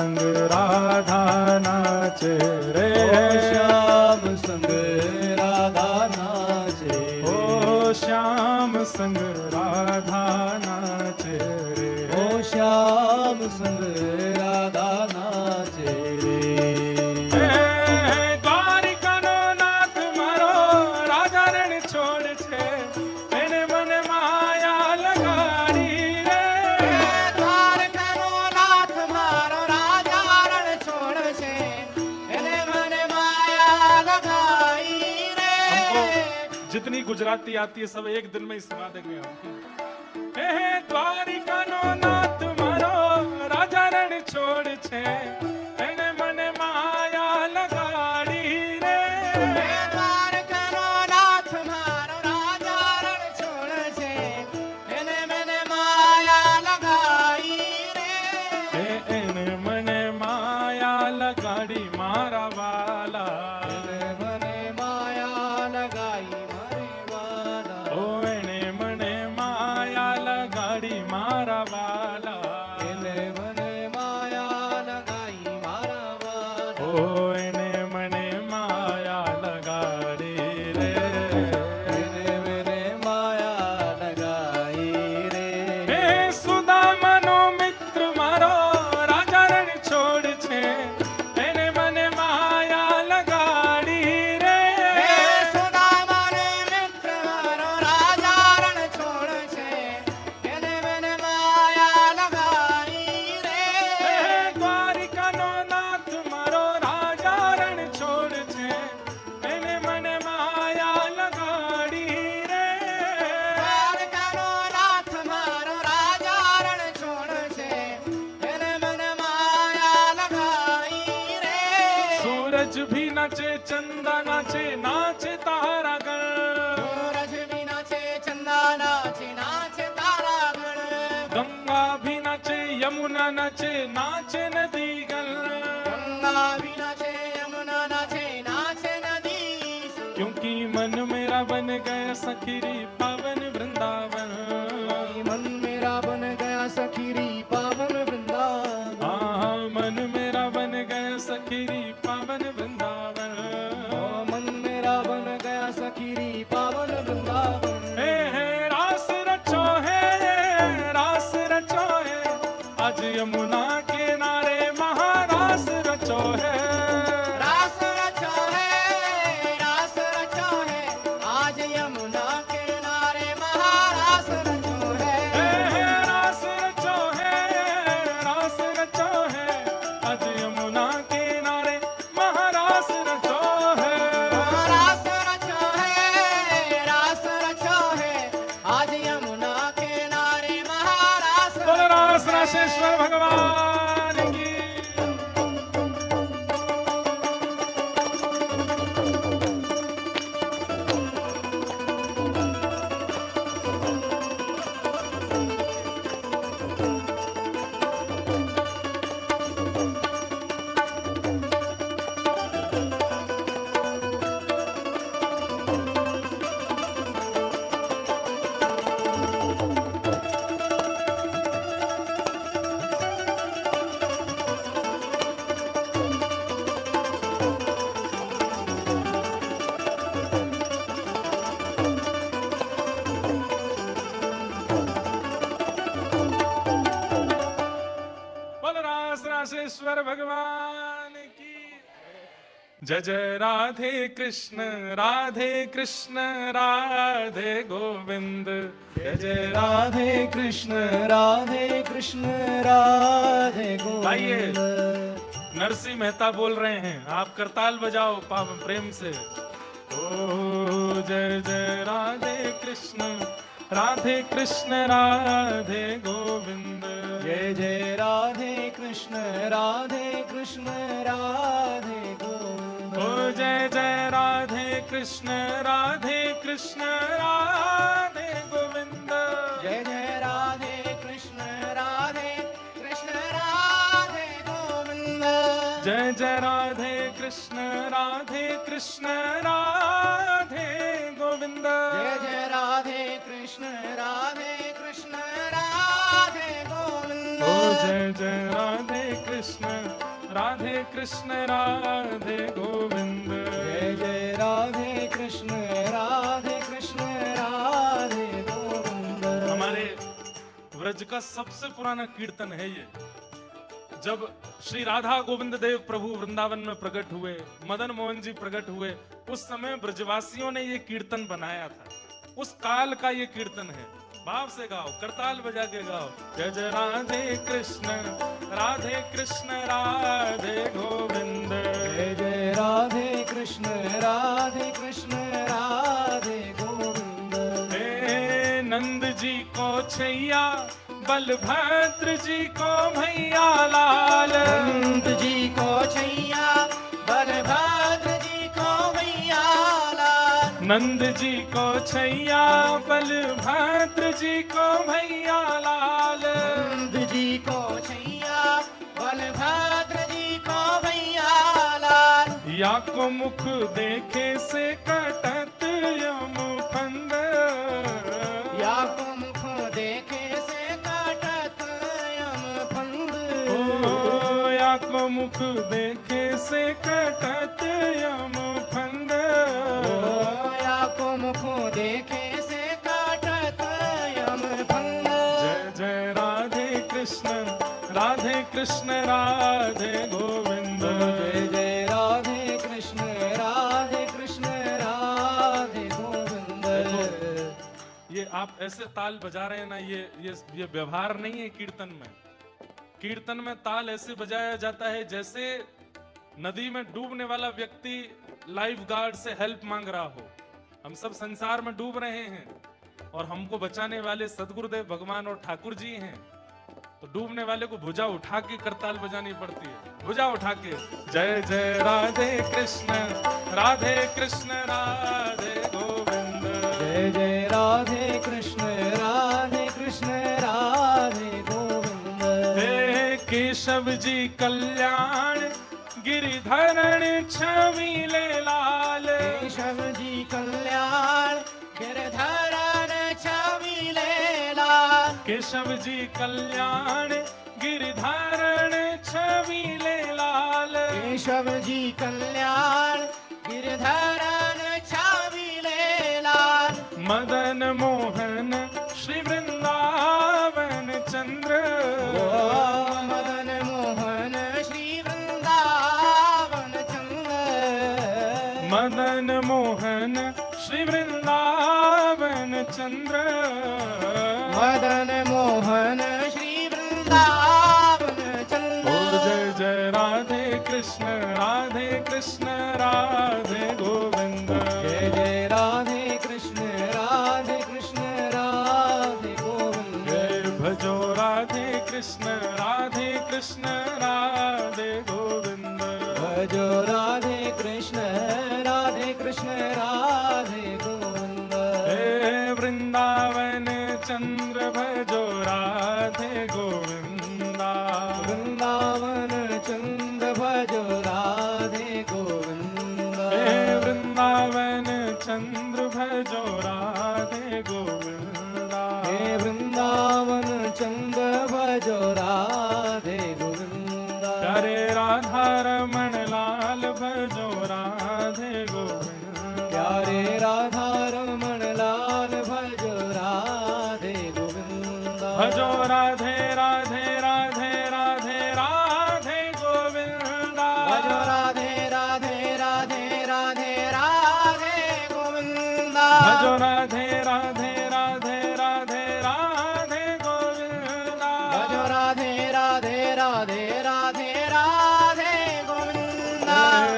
संग राधा नाचे रे, श्याम संग राधा नाचे रे, ओ श्याम संग राधा नाचे रे, ओ श्याम संग राधा नाचे रे। દ્વારિકાનો નાથ મારો રાજા રણ છોડ છે, એને મને માયા લગાડી રે, દ્વારકાનો નાથ મારો રાજા રણ છોડ છે, એને મને માયા लगाई रे। जितनी गुजराती आती है सब एक दिन में ही सुना देंगे हम। દ્વારિકાનો નાથ મારો રાજા રણ છોડ છે, એને મને માયા લગાડી રે, દ્વારકાનો નાથ મારો રાજા રણ છોડ છે, એને મને માયા लगाई रे। એને મને માયા લગાડી મારા વાલા, એને મને માયા लगाई મારે વાલા, ઓ એને મને માયા લગાડી મારા વાલા, એને મને માયા लगाई મારા વાલા, ઓ એને મને માયા લગાડી રે, એને મને માયા लगाई रे। હે સુદામાનો મિત્ર મારો રાજા રણ છોડ છે, એને મને માયા લગાડી રે, હે સુદામાનો મિત્ર મારો રાજા રણ છોડ છે, એને મને માયા लगाई रे। હે દ્વારિકાનો નાથ મારો રાજા રણ છોડ છે, એને મને માયા લગાડી રે, દ્વારકાનો નાથ મારો રાજા રણ છોડ છે, એને મને માયા लगाई रे। सूरज भी नाचे चंदा नाचे नाचे तारा गण, सूरज भी नाचे चंदा नाचे नाचे तारा गण, गंगा भी नाचे यमुना नाचे नाचे नदी गण, गंगा भी नाचे यमुना नाचे नाचे नदी संग। क्योंकि मन मेरा बन गया सखीरी पावन वृंदावन, मन मेरा बन गया सखीरी पावन वृंदावन, हाँ मन मेरा बन गया सखीरी पावन वृंदावन, मन मेरा बन गया सखीरी पावन वृंदावन। हे रास रचो है, रास रचो है, आज यमुना किनारे महारास रचो है, रास रचो है, रास रचो है, आज यमुना किनारे महारास रचो है। रास रचो है, रास रचो है, आज यमुना किनारे महारास रचो है, रास रचो है, रास रचो है, आज यमुना किनारे महारास बोलो रचो रास है। रासेश्वर भगवान की। बोलो रास रासेश्वर भगवान की। जय जय राधे कृष्ण राधे कृष्ण राधे गोविंद, जय जय राधे कृष्ण राधे कृष्ण राधे आइए। गोविंद। नरसिंह मेहता बोल रहे हैं, आप करताल बजाओ प्रेम से। ओ जय जय राधे कृष्ण राधे गोविंद, जय जय राधे कृष्ण राधे राधे गोविंद। ओ जय जय राधे कृष्ण राधे राधे गोविंद, जय जय राधे कृष्ण राधे राधे गोविंद। जय जय राधे कृष्ण राधे राधे गोविंद, जय जय राधे कृष्ण राधे राधे गोविंद। गोविंद ओ जय जय राधे कृष्ण राधे कृष्ण राधे गोविंद। जय जय राधे कृष्ण राधे कृष्ण राधे गोविंद। हमारे व्रज का सबसे पुराना कीर्तन है ये। जब श्री राधा गोविंद देव प्रभु वृंदावन में प्रकट हुए, मदन मोहन जी प्रकट हुए, उस समय ब्रजवासियों ने ये कीर्तन बनाया था। उस काल का ये कीर्तन है। भाव से गाओ, करताल बजा के गाओ। जय जय राधे कृष्ण राधे गोविंद। जय जय राधे कृष्ण राधे गोविंद। हे नंद जी को छैया, बलभद्र जी को भैया लाल। नंद जी को छैया, बलभद्र जी को भैया लाल। नंद जी को छैया, बलभद्र जी को भैया लाल। नंद जी को छैया, बलभद्र जी को भैया लाल। या को मुख देखे से कटत यम फंद। या को मुख देखे से कटत यम फंद। ओ या को मुख देखे से कटत यम फंद। या को मुख देखे से कटत यम फंद। जय जय राधे कृष्ण राधे गोविंद। जय जय राधे कृष्ण राधे गोविंद। ये आप ऐसे ताल बजा रहे हैं ना, ये व्यवहार नहीं है कीर्तन में। कीर्तन में ताल ऐसे बजाया जाता है जैसे नदी में डूबने वाला व्यक्ति लाइफ गार्ड से हेल्प मांग रहा हो। हम सब संसार में डूब रहे हैं और हमको बचाने वाले सदगुरुदेव भगवान और ठाकुर जी हैं। तो डूबने वाले को भुजा उठा के करताल बजानी पड़ती है, भुजा उठा के। जय जय राधे कृष्ण राधे गोविंद। जय जय राधे कृष्ण राधे गोविंद। हे केशव जी कल्याण गिरिधरण छविले लाल। केशव जी कल्याण गिरधरण छविले लाल। केशव जी कल्याण गिरिधरण छविले लाल। केशव जी कल्याण गिरधरण छविले लाल। मदन मोहन श्री वृंदावन चंद्र। मदन मोहन श्री वृंदावन चंद्र। मदन मोहन श्री वृंदावन चंद्र। मदन मोहन श्री वृंदावन चंद्र। ओ जय जय राधे कृष्ण राधे गोविंद। जय जय राधे कृष्ण राधे गोविंद। जय भजो राधे कृष्ण राधे गोविंद। भजो राधे कृष्ण राधे गोविंद। हे वृंदावन चंद्र भजो राधे गोविंदा। वृंदावन चंद्र भजो राधे गोविंद। हे वृंदावन चंद्र भजो राधे गोविंदा। हे वृंदावन चंद्र भजो राधे गोविंद। प्यारे राधा रमण लाल भजो राधे गोविंद। प्यारे राधा रमण लाल भजो राधे गोविंद। भजो राधे राधे राधे राधे राधे गोविंदा। भजो राधे राधे राधे राधे राधे गोविंद। भजो राधे राधे राधे राधे राधे गोविंदा। भजो राधे राधे राधे राधे राधे गोविंद।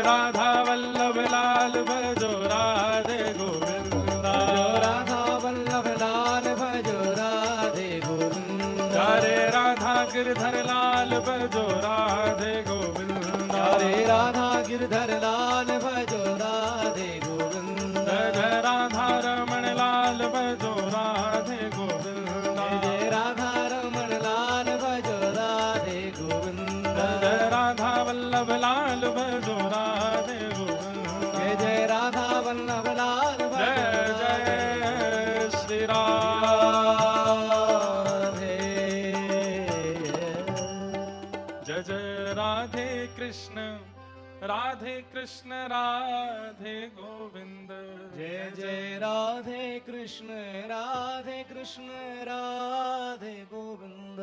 राधा वल्लभ लाल भजो राधे गोविंदा। भजो राधा वल्लभ लाल भजो राधे गोविंद। प्यारे राधा गिरधर लाल भजो राधे गोविंदा। प्यारे राधा गिरधर लाल भजो राधे गोविंद। जय राधा रमण लाल भजो राधे गोविंदा। जय राधा रमण लाल भजो राधे गोविंद। जय राधा वल्लभ लाल भजो राधे गोविंदा। जय जय राधा वल्लभ लाल जय जय श्री राम। राधे। कृष्ण राधे कृष्ण राधे गोविंद। जय जय राधे कृष्ण राधे गोविंद।